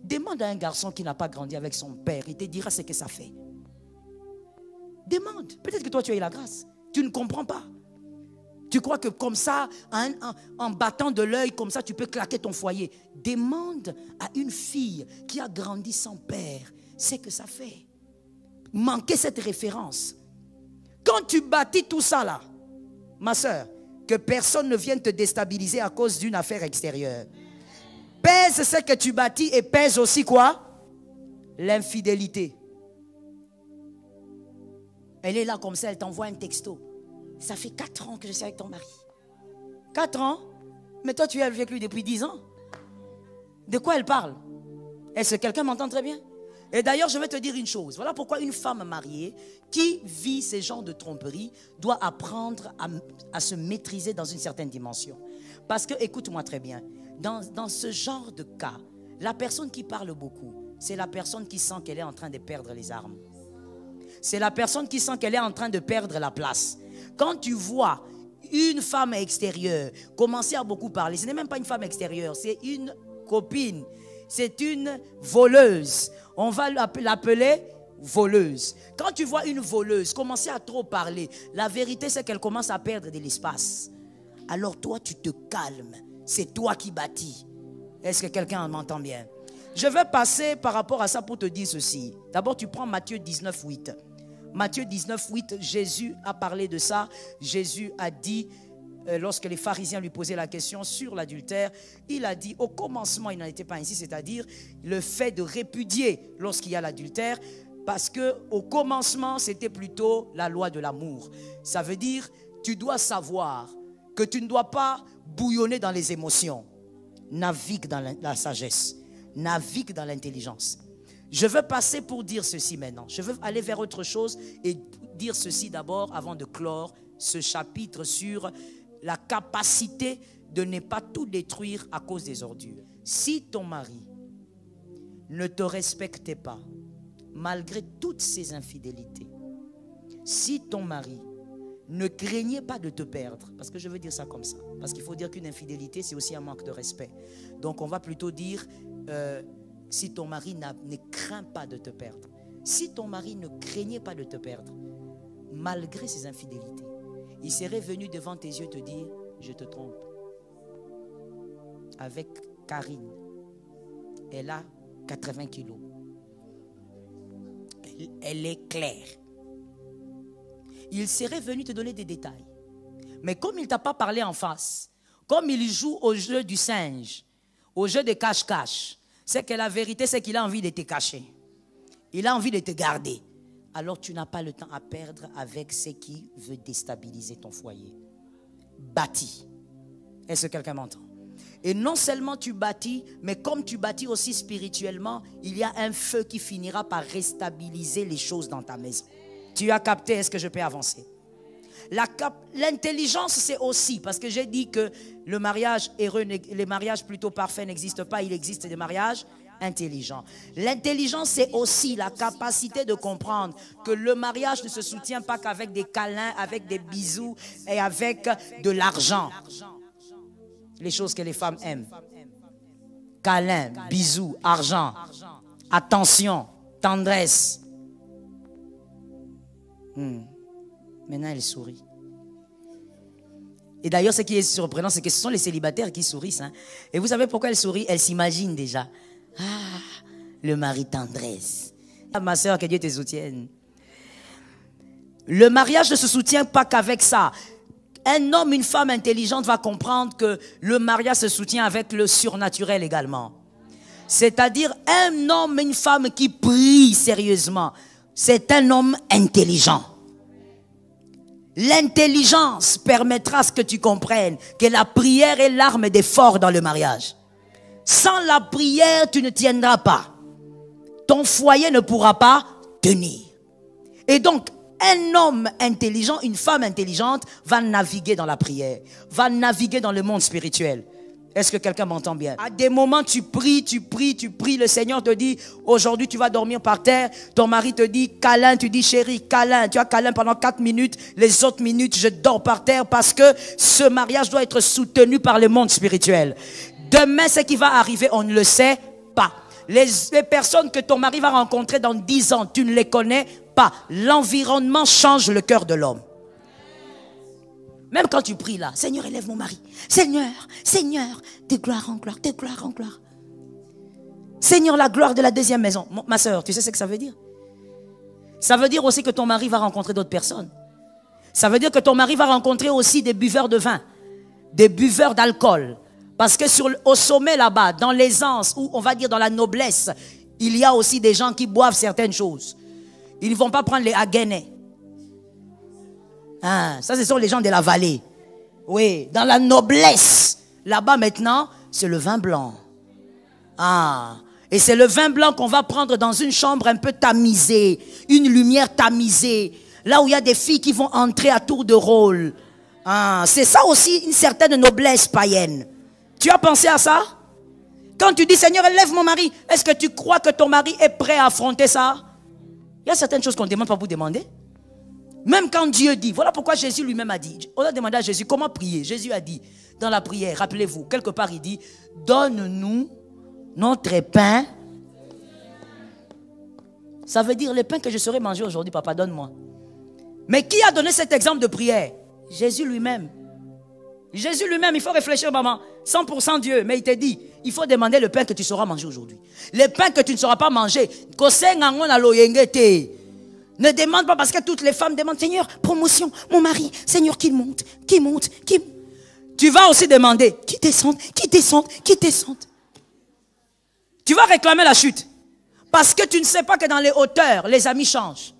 Demande à un garçon qui n'a pas grandi avec son père. Il te dira ce que ça fait. Demande. Peut-être que toi, tu as eu la grâce. Tu ne comprends pas. Tu crois que comme ça, en battant de l'œil, comme ça, tu peux claquer ton foyer. Demande à une fille qui a grandi sans père ce que ça fait. Manquer cette référence. Quand tu bâtis tout ça là, ma soeur, que personne ne vienne te déstabiliser à cause d'une affaire extérieure. Pèse ce que tu bâtis et pèse aussi quoi? L'infidélité. Elle est là comme ça, elle t'envoie un texto. Ça fait 4 ans que je suis avec ton mari. 4 ans? Mais toi, tu es avec lui depuis 10 ans. De quoi elle parle? Est-ce que quelqu'un m'entend très bien? Et d'ailleurs, je vais te dire une chose. Voilà pourquoi une femme mariée qui vit ces genres de tromperie doit apprendre à se maîtriser dans une certaine dimension. Parce que, écoute-moi très bien, dans ce genre de cas, la personne qui parle beaucoup, c'est la personne qui sent qu'elle est en train de perdre les armes. C'est la personne qui sent qu'elle est en train de perdre la place. Quand tu vois une femme extérieure commencer à beaucoup parler, ce n'est même pas une femme extérieure, c'est une copine, c'est une voleuse. On va l'appeler voleuse. Quand tu vois une voleuse commencer à trop parler, la vérité c'est qu'elle commence à perdre de l'espace. Alors toi tu te calmes, c'est toi qui bâtis. Est-ce que quelqu'un m'entend bien? Je vais passer par rapport à ça pour te dire ceci. D'abord tu prends Matthieu 19, 8. Matthieu 19, 8, Jésus a parlé de ça. Jésus a dit, lorsque les pharisiens lui posaient la question sur l'adultère, il a dit, au commencement, il n'en était pas ainsi, c'est-à-dire le fait de répudier lorsqu'il y a l'adultère, parce qu'au commencement, c'était plutôt la loi de l'amour. Ça veut dire, tu dois savoir que tu ne dois pas bouillonner dans les émotions. Navigue dans la sagesse, navigue dans l'intelligence. Je veux passer pour dire ceci maintenant. Je veux aller vers autre chose et dire ceci d'abord avant de clore ce chapitre sur la capacité de ne pas tout détruire à cause des ordures. Si ton mari ne te respectait pas, malgré toutes ses infidélités, si ton mari ne craignait pas de te perdre, parce que je veux dire ça comme ça, parce qu'il faut dire qu'une infidélité, c'est aussi un manque de respect. Donc on va plutôt dire... si ton mari ne craint pas de te perdre, si ton mari ne craignait pas de te perdre, malgré ses infidélités, il serait venu devant tes yeux te dire, je te trompe. Avec Karine, elle a 80 kilos. Elle est claire. Il serait venu te donner des détails. Mais comme il ne t'a pas parlé en face, comme il joue au jeu du singe, au jeu de cache-cache, c'est que la vérité, c'est qu'il a envie de te cacher. Il a envie de te garder. Alors tu n'as pas le temps à perdre avec ce qui veut déstabiliser ton foyer. Bâtis. Est-ce que quelqu'un m'entend? Et non seulement tu bâtis, mais comme tu bâtis aussi spirituellement, il y a un feu qui finira par réstabiliser les choses dans ta maison. Tu as capté? Est-ce que je peux avancer? L'intelligence, c'est aussi, parce que j'ai dit que le mariage heureux, les mariages plutôt parfaits n'existent pas, il existe des mariages intelligents. L'intelligence, c'est aussi la capacité de comprendre que le mariage ne se soutient pas qu'avec des câlins, avec des bisous et avec de l'argent. Les choses que les femmes aiment. Câlins, bisous, argent, attention, tendresse. Maintenant, elle sourit. Et d'ailleurs, ce qui est surprenant, c'est que ce sont les célibataires qui sourient. Hein. Et vous savez pourquoi elles sourient? Elles s'imaginent déjà. Ah, le mari tendresse. Ah, ma soeur, que Dieu te soutienne. Le mariage ne se soutient pas qu'avec ça. Un homme, une femme intelligente va comprendre que le mariage se soutient avec le surnaturel également. C'est-à-dire un homme, une femme qui prie sérieusement, c'est un homme intelligent. L'intelligence permettra à ce que tu comprennes que la prière est l'arme des forts dans le mariage. Sans la prière, tu ne tiendras pas. Ton foyer ne pourra pas tenir. Et donc, un homme intelligent, une femme intelligente va naviguer dans la prière, va naviguer dans le monde spirituel. Est-ce que quelqu'un m'entend bien? À des moments, tu pries, le Seigneur te dit, aujourd'hui tu vas dormir par terre, ton mari te dit câlin, tu dis chérie, câlin, tu as câlin pendant 4 minutes, les autres minutes je dors par terre parce que ce mariage doit être soutenu par le monde spirituel. Demain, ce qui va arriver, on ne le sait pas. Les personnes que ton mari va rencontrer dans 10 ans, tu ne les connais pas. L'environnement change le cœur de l'homme. Même quand tu pries là, Seigneur, élève mon mari. Seigneur, Seigneur, de gloire en gloire, de gloire en gloire. Seigneur, la gloire de la deuxième maison. Ma soeur, tu sais ce que ça veut dire? Ça veut dire aussi que ton mari va rencontrer d'autres personnes. Ça veut dire que ton mari va rencontrer aussi des buveurs de vin, des buveurs d'alcool. Parce que au sommet là-bas, dans l'aisance, ou on va dire dans la noblesse, il y a aussi des gens qui boivent certaines choses. Ils ne vont pas prendre les Haguenais. Ah, ça, ce sont les gens de la vallée. Oui, dans la noblesse. Là-bas, maintenant, c'est le vin blanc. Ah, et c'est le vin blanc qu'on va prendre dans une chambre un peu tamisée, une lumière tamisée, là où il y a des filles qui vont entrer à tour de rôle. Ah, c'est ça aussi une certaine noblesse païenne. Tu as pensé à ça? Quand tu dis, Seigneur, élève mon mari, est-ce que tu crois que ton mari est prêt à affronter ça? Il y a certaines choses qu'on ne demande pas pour demander. Même quand Dieu dit, voilà pourquoi Jésus lui-même a dit, on a demandé à Jésus comment prier. Jésus a dit, dans la prière, rappelez-vous, quelque part il dit, donne-nous notre pain. Ça veut dire le pain que je serai mangé aujourd'hui, papa, donne-moi. Mais qui a donné cet exemple de prière? Jésus lui-même. Jésus lui-même, il faut réfléchir, maman. 100% Dieu, mais il te dit, il faut demander le pain que tu sauras manger aujourd'hui. Le pain que tu ne sauras pas manger. Ne demande pas parce que toutes les femmes demandent, Seigneur, promotion, mon mari, Seigneur, qu'il monte. Tu vas aussi demander, qui descende. Tu vas réclamer la chute. Parce que tu ne sais pas que dans les hauteurs, les amis changent.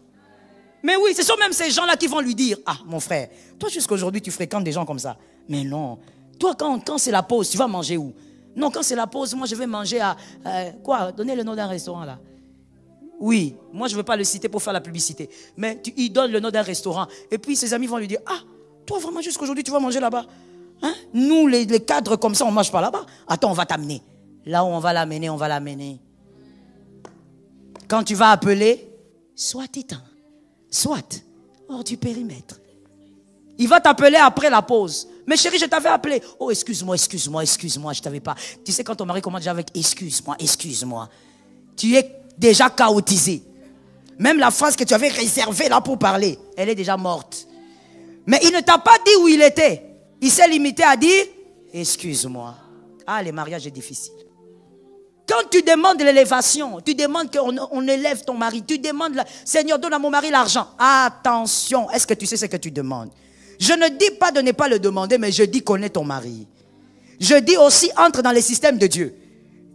Mais oui, ce sont même ces gens-là qui vont lui dire, ah, mon frère, toi jusqu'à aujourd'hui, tu fréquentes des gens comme ça. Mais non, toi, quand c'est la pause, tu vas manger où? Non, quand c'est la pause, moi, je vais manger à... quoi? Donnez le nom d'un restaurant, là. Oui, moi, je ne veux pas le citer pour faire la publicité. Mais il donne le nom d'un restaurant. Et puis, ses amis vont lui dire, ah, toi, vraiment, jusqu'à aujourd'hui, tu vas manger là-bas. Hein? Nous, les cadres comme ça, on ne mange pas là-bas. Attends, on va t'amener. Là où on va l'amener, on va l'amener. Quand tu vas appeler, soit éteint, soit hors du périmètre. Il va t'appeler après la pause. Mais chérie, je t'avais appelé. Oh, excuse-moi, je t'avais pas. Tu sais, quand ton mari commence déjà avec excuse-moi. Tu es déjà chaotisé. Même la phrase que tu avais réservée là pour parler, elle est déjà morte. Mais il ne t'a pas dit où il était. Il s'est limité à dire, excuse-moi. Ah, les mariages est difficile. Quand tu demandes l'élévation, tu demandes qu'on élève ton mari, tu demandes, Seigneur, donne à mon mari l'argent. Attention, est-ce que tu sais ce que tu demandes? Je ne dis pas de ne pas le demander, mais je dis connais ton mari. Je dis aussi, entre dans les systèmes de Dieu.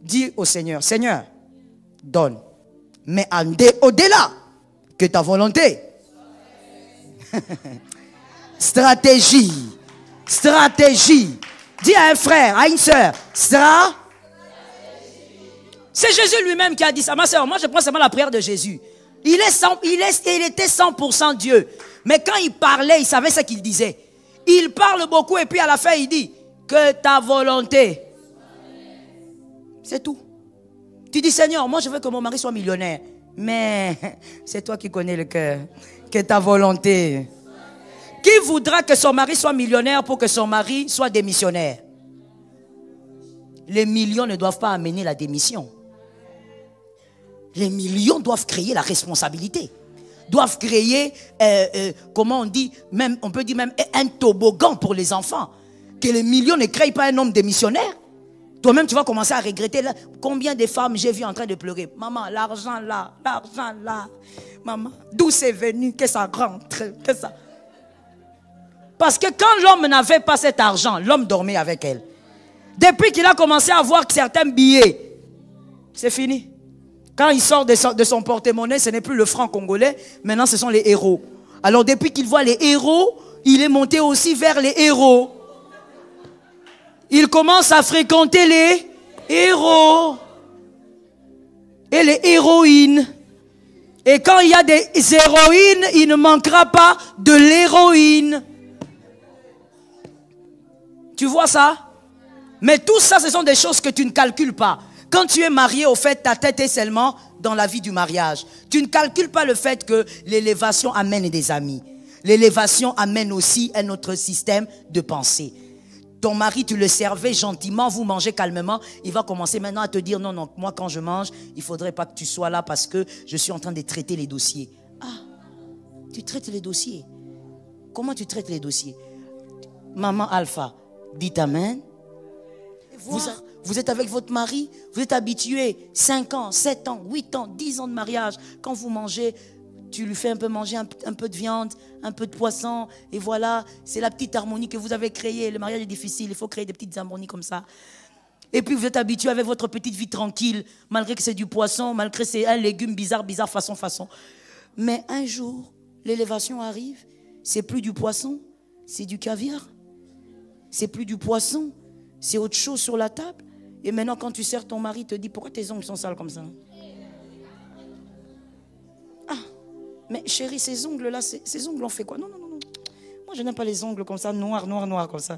Dis au Seigneur, Seigneur, donne. Mais au-delà, que ta volonté. Stratégie. Dis à un frère, à une soeur, c'est Jésus lui-même qui a dit ça. Ma soeur, moi je prends seulement la prière de Jésus. Il était 100% Dieu. Mais quand il parlait, il savait ce qu'il disait. Il parle beaucoup et puis à la fin il dit, que ta volonté. C'est tout. Tu dis, Seigneur, moi je veux que mon mari soit millionnaire. Mais c'est toi qui connais le cœur. Que ta volonté. Qui voudra que son mari soit millionnaire pour que son mari soit démissionnaire? Les millions ne doivent pas amener la démission. Les millions doivent créer la responsabilité. doivent créer, comment on dit, même, on peut dire même un toboggan pour les enfants. Que les millions ne créent pas un homme démissionnaire. Toi-même, tu vas commencer à regretter. Là, combien de femmes j'ai vues en train de pleurer. Maman, l'argent là, maman, d'où c'est venu, que ça rentre, que ça... Parce que quand l'homme n'avait pas cet argent, l'homme dormait avec elle. Depuis qu'il a commencé à voir certains billets, c'est fini. Quand il sort de son porte-monnaie, ce n'est plus le franc congolais, maintenant ce sont les héros. Alors depuis qu'il voit les héros, il est monté aussi vers les héros. Il commence à fréquenter les héros et les héroïnes. Et quand il y a des héroïnes, il ne manquera pas de l'héroïne. Tu vois ça? Mais tout ça, ce sont des choses que tu ne calcules pas. Quand tu es marié, au fait, ta tête est seulement dans la vie du mariage. Tu ne calcules pas le fait que l'élévation amène des amis. L'élévation amène aussi un autre système de pensée. Ton mari, tu le servais gentiment, vous mangez calmement. Il va commencer maintenant à te dire, non, non, moi quand je mange, il ne faudrait pas que tu sois là parce que je suis en train de traiter les dossiers. Ah, tu traites les dossiers. Comment tu traites les dossiers? Maman Alpha, dites amen. Vous êtes avec votre mari, vous êtes habitué 5 ans, 7 ans, 8 ans, 10 ans de mariage. Quand vous mangez, tu lui fais un peu manger un peu de viande, un peu de poisson. Et voilà, c'est la petite harmonie que vous avez créée. Le mariage est difficile, il faut créer des petites harmonies comme ça. Et puis vous êtes habitué avec votre petite vie tranquille, malgré que c'est du poisson, malgré que c'est un légume bizarre, façon. Mais un jour, l'élévation arrive, c'est plus du poisson, c'est du caviar. C'est plus du poisson, c'est autre chose sur la table. Et maintenant, quand tu sers ton mari, il te dit, pourquoi tes ongles sont sales comme ça? Ah, mais chérie, ces ongles-là, ces ongles, on fait quoi? Non. Moi, je n'aime pas les ongles comme ça, noirs, comme ça.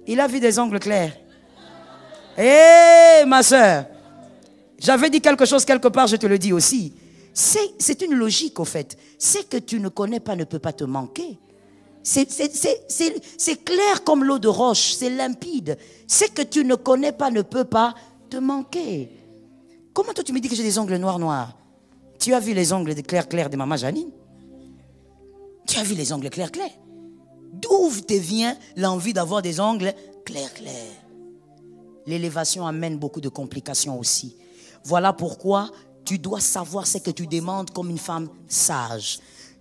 Il a vu des ongles clairs. Hé, ma soeur, j'avais dit quelque chose quelque part, je te le dis aussi. C'est une logique, au fait. Ce que tu ne connais pas ne peut pas te manquer. C'est clair comme l'eau de roche, c'est limpide. Ce que tu ne connais pas ne peut pas te manquer. Comment toi tu me dis que j'ai des ongles noirs? Tu as vu les ongles clairs de maman Janine? Tu as vu les ongles clairs? D'où te vient l'envie d'avoir des ongles clairs? L'élévation amène beaucoup de complications aussi. Voilà pourquoi tu dois savoir ce que tu demandes comme une femme sage.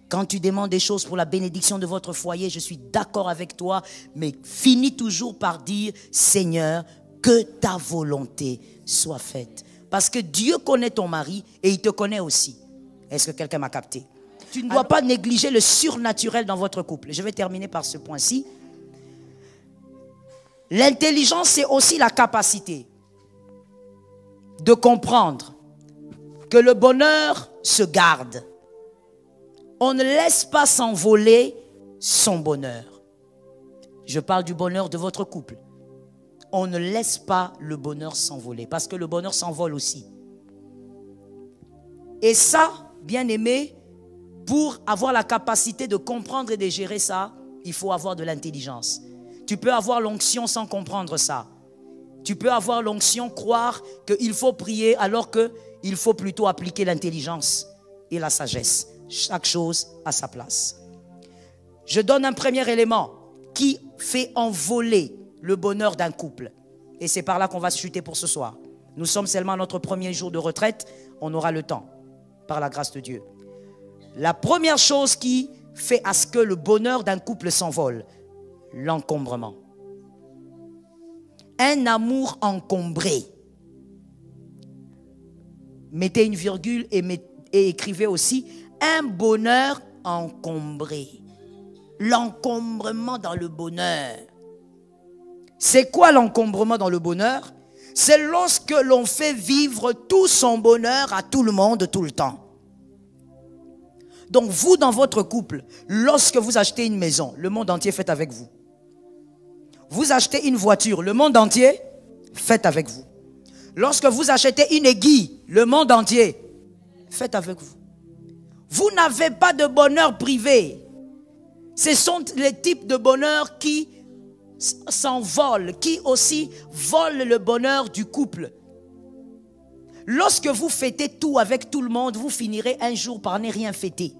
Quand tu demandes des choses pour la bénédiction de votre foyer, je suis d'accord avec toi, mais finis toujours par dire, Seigneur, que ta volonté soit faite. Parce que Dieu connaît ton mari et il te connaît aussi. Est-ce que quelqu'un m'a capté? Tu ne dois pas négliger le surnaturel dans votre couple. Je vais terminer par ce point-ci. L'intelligence, c'est aussi la capacité de comprendre que le bonheur se garde. On ne laisse pas s'envoler son bonheur. Je parle du bonheur de votre couple. On ne laisse pas le bonheur s'envoler, parce que le bonheur s'envole aussi. Et ça, bien aimé, pour avoir la capacité de comprendre et de gérer ça, il faut avoir de l'intelligence. Tu peux avoir l'onction sans comprendre ça. Tu peux avoir l'onction, croire qu'il faut prier alors qu'il faut plutôt appliquer l'intelligence et la sagesse. Chaque chose à sa place. Je donne un premier élément qui fait envoler le bonheur d'un couple. Et c'est par là qu'on va se chuter pour ce soir. Nous sommes seulement à notre premier jour de retraite. On aura le temps, par la grâce de Dieu. La première chose qui fait à ce que le bonheur d'un couple s'envole, l'encombrement. Un amour encombré. Mettez une virgule et écrivez aussi un bonheur encombré. L'encombrement dans le bonheur. C'est quoi l'encombrement dans le bonheur? C'est lorsque l'on fait vivre tout son bonheur à tout le monde tout le temps. Donc vous, dans votre couple, lorsque vous achetez une maison, le monde entier fait avec vous. Vous achetez une voiture, le monde entier fait avec vous. Lorsque vous achetez une aiguille, le monde entier fait avec vous. Vous n'avez pas de bonheur privé. Ce sont les types de bonheur qui s'envolent, qui aussi volent le bonheur du couple. Lorsque vous fêtez tout avec tout le monde, vous finirez un jour par ne rien fêter.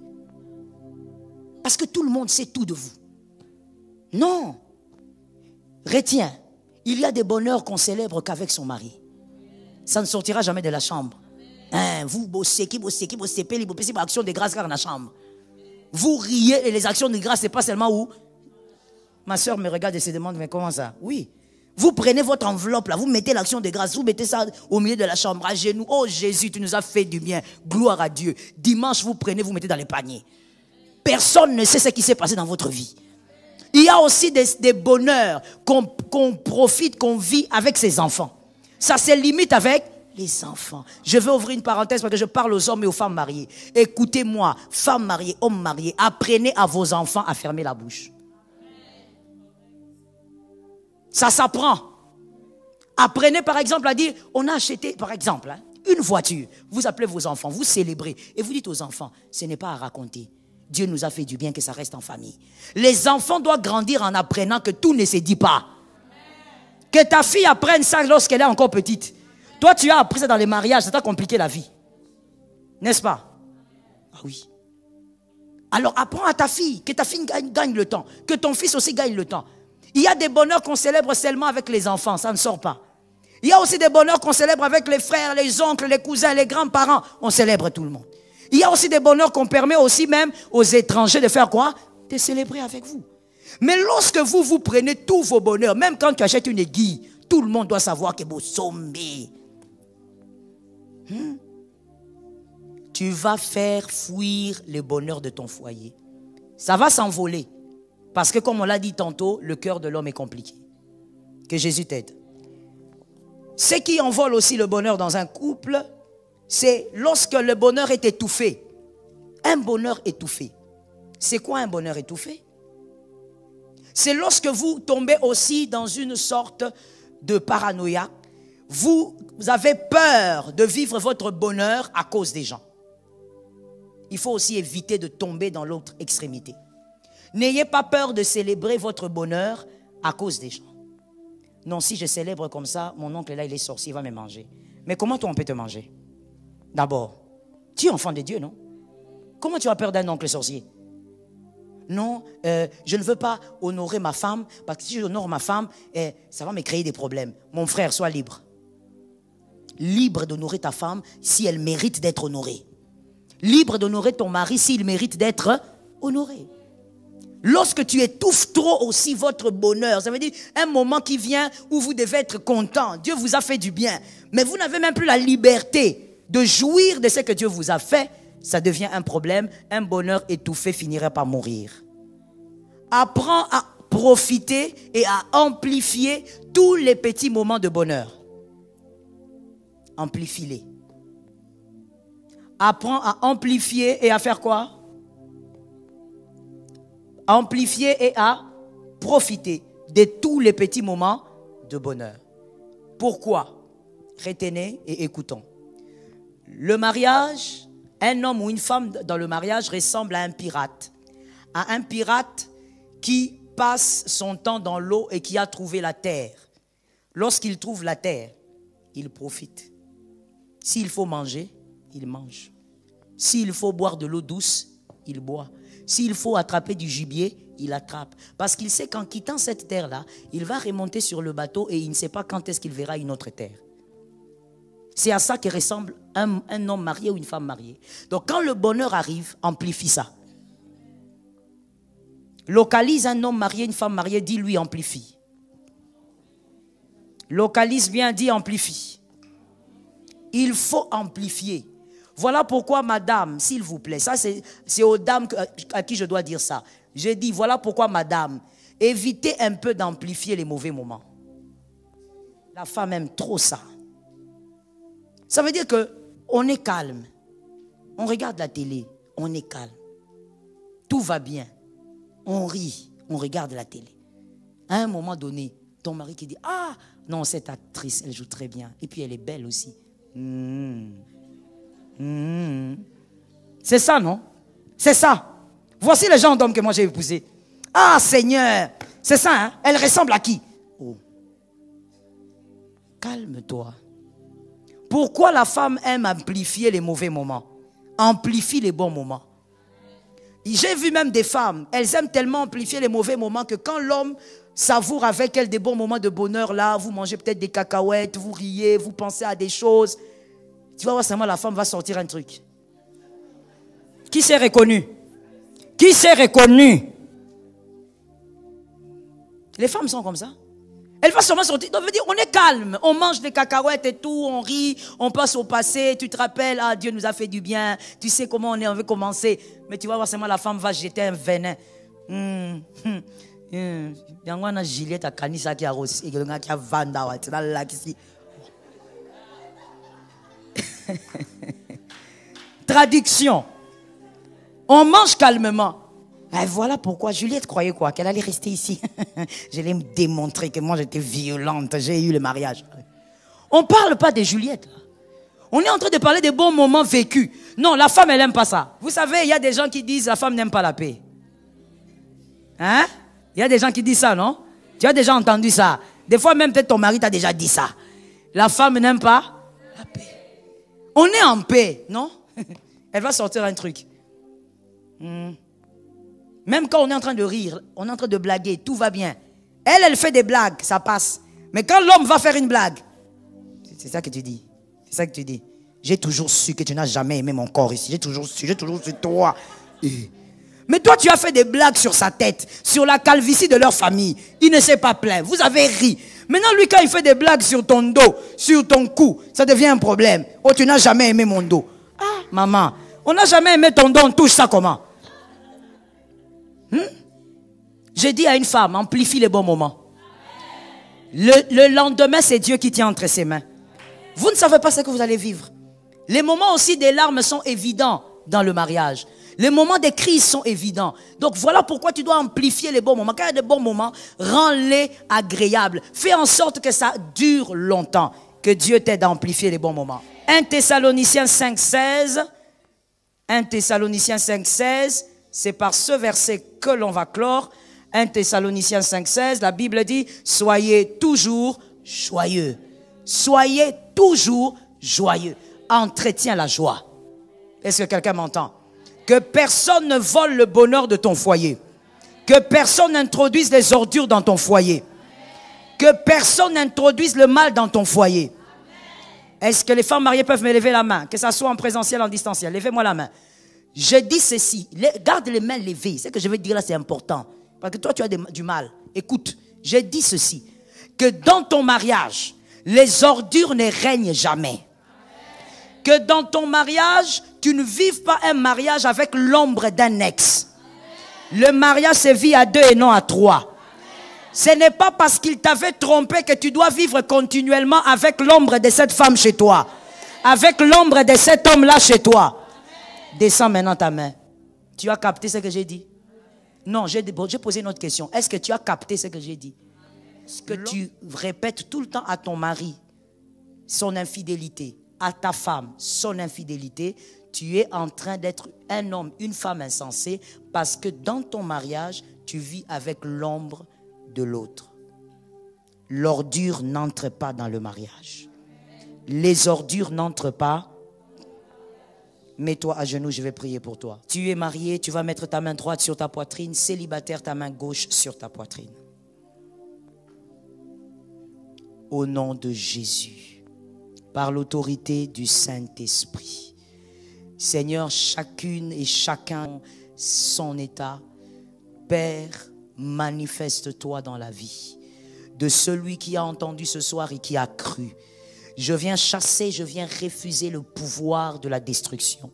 Parce que tout le monde sait tout de vous. Non. Retiens, il y a des bonheurs qu'on célèbre qu'avec son mari. Ça ne sortira jamais de la chambre. Hein, vous bossez, qui bossez, les actions de grâce dans la chambre. Vous riez et les actions de grâce, ce n'est pas seulement où. Ma soeur me regarde et se demande, mais comment ça? Oui. Vous prenez votre enveloppe là, vous mettez l'action de grâce, vous mettez ça au milieu de la chambre, à genoux. Oh Jésus, tu nous as fait du bien. Gloire à Dieu. Dimanche, vous prenez, vous mettez dans les paniers. Personne ne sait ce qui s'est passé dans votre vie. Il y a aussi des bonheurs qu'on profite, qu'on vit avec ses enfants. Ça se limite avec les enfants. Je vais ouvrir une parenthèse parce que je parle aux hommes et aux femmes mariées. Écoutez-moi, femmes mariées, hommes mariés, apprenez à vos enfants à fermer la bouche. Ça s'apprend. Apprenez par exemple à dire, on a acheté par exemple une voiture. Vous appelez vos enfants, vous célébrez et vous dites aux enfants, ce n'est pas à raconter. Dieu nous a fait du bien, que ça reste en famille. Les enfants doivent grandir en apprenant que tout ne se dit pas. Que ta fille apprenne ça lorsqu'elle est encore petite. Toi, tu as appris ça dans les mariages, ça t'a compliqué la vie. N'est-ce pas? Ah oui. Alors apprends à ta fille, que ta fille gagne le temps, que ton fils aussi gagne le temps. Il y a des bonheurs qu'on célèbre seulement avec les enfants, ça ne sort pas. Il y a aussi des bonheurs qu'on célèbre avec les frères, les oncles, les cousins, les grands-parents. On célèbre tout le monde. Il y a aussi des bonheurs qu'on permet aussi même aux étrangers de faire quoi? De célébrer avec vous. Mais lorsque vous prenez tous vos bonheurs, même quand tu achètes une aiguille, tout le monde doit savoir que vous sommez. Tu vas faire fuir le bonheur de ton foyer. Ça va s'envoler. Parce que comme on l'a dit tantôt, le cœur de l'homme est compliqué. Que Jésus t'aide. Ce qui envole aussi le bonheur dans un couple, c'est lorsque le bonheur est étouffé. Un bonheur étouffé. C'est quoi un bonheur étouffé? C'est lorsque vous tombez aussi dans une sorte de paranoïa. Vous avez peur de vivre votre bonheur à cause des gens. Il faut aussi éviter de tomber dans l'autre extrémité. N'ayez pas peur de célébrer votre bonheur à cause des gens. Non, si je célèbre comme ça, mon oncle là, il est sorcier, il va me manger. Mais comment toi on peut te manger? D'abord, tu es enfant de Dieu, non? Comment tu as peur d'un oncle sorcier? Non, je ne veux pas honorer ma femme, parce que si j'honore ma femme, ça va me créer des problèmes. Mon frère, sois libre. Libre d'honorer ta femme si elle mérite d'être honorée. Libre d'honorer ton mari s'il mérite d'être honoré. Lorsque tu étouffes trop aussi votre bonheur, ça veut dire un moment qui vient où vous devez être content. Dieu vous a fait du bien, mais vous n'avez même plus la liberté de jouir de ce que Dieu vous a fait. Ça devient un problème. Un bonheur étouffé finirait par mourir. Apprends à profiter et à amplifier tous les petits moments de bonheur. Amplifie-les. Apprends à amplifier et à faire quoi? Amplifier et à profiter de tous les petits moments de bonheur. Pourquoi? Retenez et écoutons. Le mariage, un homme ou une femme dans le mariage ressemble à un pirate. À un pirate qui passe son temps dans l'eau et qui a trouvé la terre. Lorsqu'il trouve la terre, il profite. S'il faut manger, il mange. S'il faut boire de l'eau douce, il boit. S'il faut attraper du gibier, il attrape. Parce qu'il sait qu'en quittant cette terre-là, il va remonter sur le bateau et il ne sait pas quand est-ce qu'il verra une autre terre. C'est à ça que ressemble un homme marié ou une femme mariée. Donc quand le bonheur arrive, amplifie ça. Localise un homme marié, une femme mariée, dis-lui amplifie. Localise bien, dis amplifie. Il faut amplifier. Voilà pourquoi, madame, s'il vous plaît, ça c'est aux dames à qui je dois dire ça. Je dis, voilà pourquoi, madame, évitez un peu d'amplifier les mauvais moments. La femme aime trop ça. Ça veut dire qu'on est calme. On regarde la télé, on est calme. Tout va bien. On rit, on regarde la télé. À un moment donné, ton mari qui dit, ah, non, cette actrice, elle joue très bien. Et puis elle est belle aussi. C'est ça, non? C'est ça. Voici le genre d'homme que moi j'ai épousé. Ah, Seigneur, c'est ça, hein? Elle ressemble à qui? Oh. Calme-toi. Pourquoi la femme aime amplifier les mauvais moments? Amplifie les bons moments. J'ai vu même des femmes, elles aiment tellement amplifier les mauvais moments que quand l'homme savoure avec elle des bons moments de bonheur, là, vous mangez peut-être des cacahuètes, vous riez, vous pensez à des choses. Tu vas voir seulement la femme va sortir un truc. Qui s'est reconnu? Qui s'est reconnu? Les femmes sont comme ça. Elle va sûrement sortir. Donc, veut dire, on est calme. On mange des cacahuètes et tout, on rit, on passe au passé. Tu te rappelles, ah, Dieu nous a fait du bien. Tu sais comment on veut commencer. Mais tu vas voir seulement la femme va jeter un venin. Juliette a kanisa qui a reçu, qui a vanda, traduction. On mange calmement. Et voilà pourquoi Juliette croyait quoi? Qu'elle allait rester ici. Je l'ai démontré que moi j'étais violente. J'ai eu le mariage. On ne parle pas de Juliette. On est en train de parler des bons moments vécus. Non, la femme, elle n'aime pas ça. Vous savez, il y a des gens qui disent la femme n'aime pas la paix. Hein? Il y a des gens qui disent ça, non? Tu as déjà entendu ça. Des fois même peut-être ton mari t'a déjà dit ça. La femme n'aime pas la paix. On est en paix, non? Elle va sortir un truc. Même quand on est en train de rire, on est en train de blaguer, tout va bien. Elle fait des blagues, ça passe. Mais quand l'homme va faire une blague, c'est ça que tu dis. C'est ça que tu dis. J'ai toujours su que tu n'as jamais aimé mon corps ici. J'ai toujours su toi. Mais toi, tu as fait des blagues sur sa tête, sur la calvitie de leur famille. Il ne s'est pas plaint. Vous avez ri. Maintenant, lui, quand il fait des blagues sur ton dos, sur ton cou, ça devient un problème. Oh, tu n'as jamais aimé mon dos. Ah, maman, on n'a jamais aimé ton dos, on touche ça comment? J'ai dit à une femme, amplifie les bons moments. Le lendemain, c'est Dieu qui tient entre ses mains. Vous ne savez pas ce que vous allez vivre. Les moments aussi des larmes sont évidents dans le mariage. Les moments des crises sont évidents. Donc voilà pourquoi tu dois amplifier les bons moments. Quand il y a des bons moments, rends-les agréables. Fais en sorte que ça dure longtemps. Que Dieu t'aide à amplifier les bons moments. 1 Thessaloniciens 5,16. 1 Thessaloniciens 5,16. C'est par ce verset que l'on va clore. 1 Thessaloniciens 5,16. La Bible dit, soyez toujours joyeux. Soyez toujours joyeux. Entretiens la joie. Est-ce que quelqu'un m'entend? Que personne ne vole le bonheur de ton foyer. Que personne n'introduise les ordures dans ton foyer. Que personne n'introduise le mal dans ton foyer. Est-ce que les femmes mariées peuvent me lever la main? Que ça soit en présentiel, en distanciel. Levez-moi la main. Je dis ceci. Garde les mains levées. Ce que je veux dire là, c'est important. Parce que toi, tu as du mal. Écoute, je dis ceci. Que dans ton mariage, les ordures ne règnent jamais. Que dans ton mariage, tu ne vives pas un mariage avec l'ombre d'un ex. Le mariage se vit à 2 et non à 3. Ce n'est pas parce qu'il t'avait trompé que tu dois vivre continuellement avec l'ombre de cette femme chez toi. Avec l'ombre de cet homme-là chez toi. Descends maintenant ta main. Tu as capté ce que j'ai dit? Non, j'ai posé une autre question. Est-ce que tu as capté ce que j'ai dit? Est-ce que tu répètes tout le temps à ton mari son infidélité, à ta femme son infidélité, tu es en train d'être un homme, une femme insensée parce que dans ton mariage, tu vis avec l'ombre de l'autre. L'ordure n'entre pas dans le mariage. Les ordures n'entrent pas. Mets-toi à genoux, je vais prier pour toi. Tu es marié, tu vas mettre ta main droite sur ta poitrine, célibataire, ta main gauche sur ta poitrine. Au nom de Jésus, par l'autorité du Saint-Esprit. Seigneur, chacune et chacun son état. Père, manifeste-toi dans la vie de celui qui a entendu ce soir et qui a cru. Je viens chasser, je viens refuser le pouvoir de la destruction.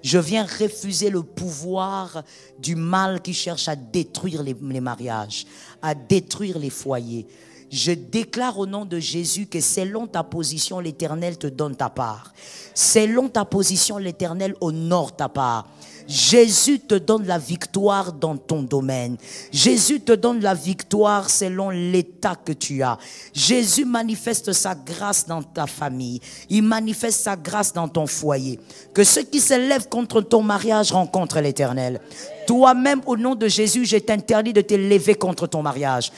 Je viens refuser le pouvoir du mal qui cherche à détruire les mariages, à détruire les foyers. Je déclare au nom de Jésus que selon ta position, l'Éternel te donne ta part. Selon ta position, l'Éternel honore ta part. Jésus te donne la victoire dans ton domaine. Jésus te donne la victoire selon l'état que tu as. Jésus manifeste sa grâce dans ta famille. Il manifeste sa grâce dans ton foyer. Que ceux qui se lèvent contre ton mariage rencontrent l'Éternel. Toi-même, au nom de Jésus, je t'interdis de te lever contre ton mariage.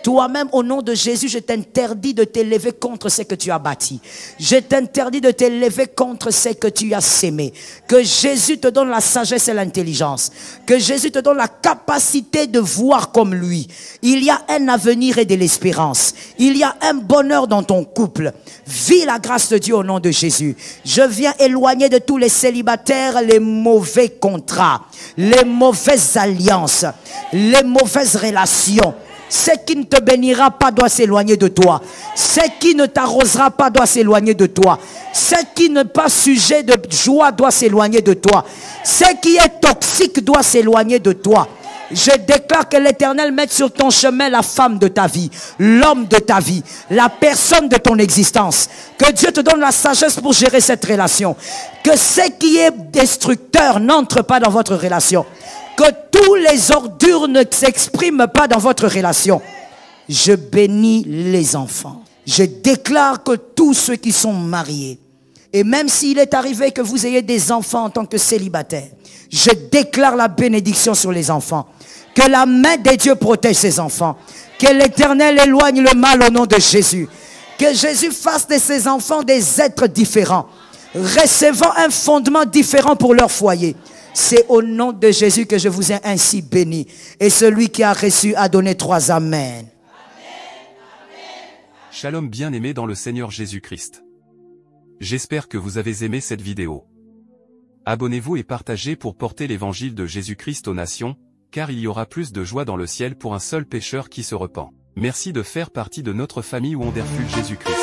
Toi-même, au nom de Jésus, je t'interdis de t'élever contre ce que tu as bâti. Je t'interdis de t'élever contre ce que tu as sémé. Que Jésus te donne la sagesse et l'intelligence. Que Jésus te donne la capacité de voir comme lui. Il y a un avenir et de l'espérance. Il y a un bonheur dans ton couple. Vis la grâce de Dieu au nom de Jésus. Je viens éloigner de tous les célibataires les mauvais contrats, les mauvaises alliances, les mauvaises relations. Ce qui ne te bénira pas doit s'éloigner de toi. Ce qui ne t'arrosera pas doit s'éloigner de toi. Ce qui n'est pas sujet de joie doit s'éloigner de toi. Ce qui est toxique doit s'éloigner de toi. Je déclare que l'Éternel mette sur ton chemin la femme de ta vie, l'homme de ta vie, la personne de ton existence. Que Dieu te donne la sagesse pour gérer cette relation. Que ce qui est destructeur n'entre pas dans votre relation. Que tous les ordures ne s'expriment pas dans votre relation. Je bénis les enfants. Je déclare que tous ceux qui sont mariés, et même s'il est arrivé que vous ayez des enfants en tant que célibataire, je déclare la bénédiction sur les enfants. Que la main de Dieu protège ces enfants. Que l'Éternel éloigne le mal au nom de Jésus. Que Jésus fasse de ces enfants des êtres différents, recevant un fondement différent pour leur foyer. C'est au nom de Jésus que je vous ai ainsi béni. Et celui qui a reçu a donné 3 amen. Shalom bien-aimés dans le Seigneur Jésus-Christ. J'espère que vous avez aimé cette vidéo. Abonnez-vous et partagez pour porter l'évangile de Jésus-Christ aux nations, car il y aura plus de joie dans le ciel pour un seul pécheur qui se repent. Merci de faire partie de notre famille Wonderful Jésus-Christ.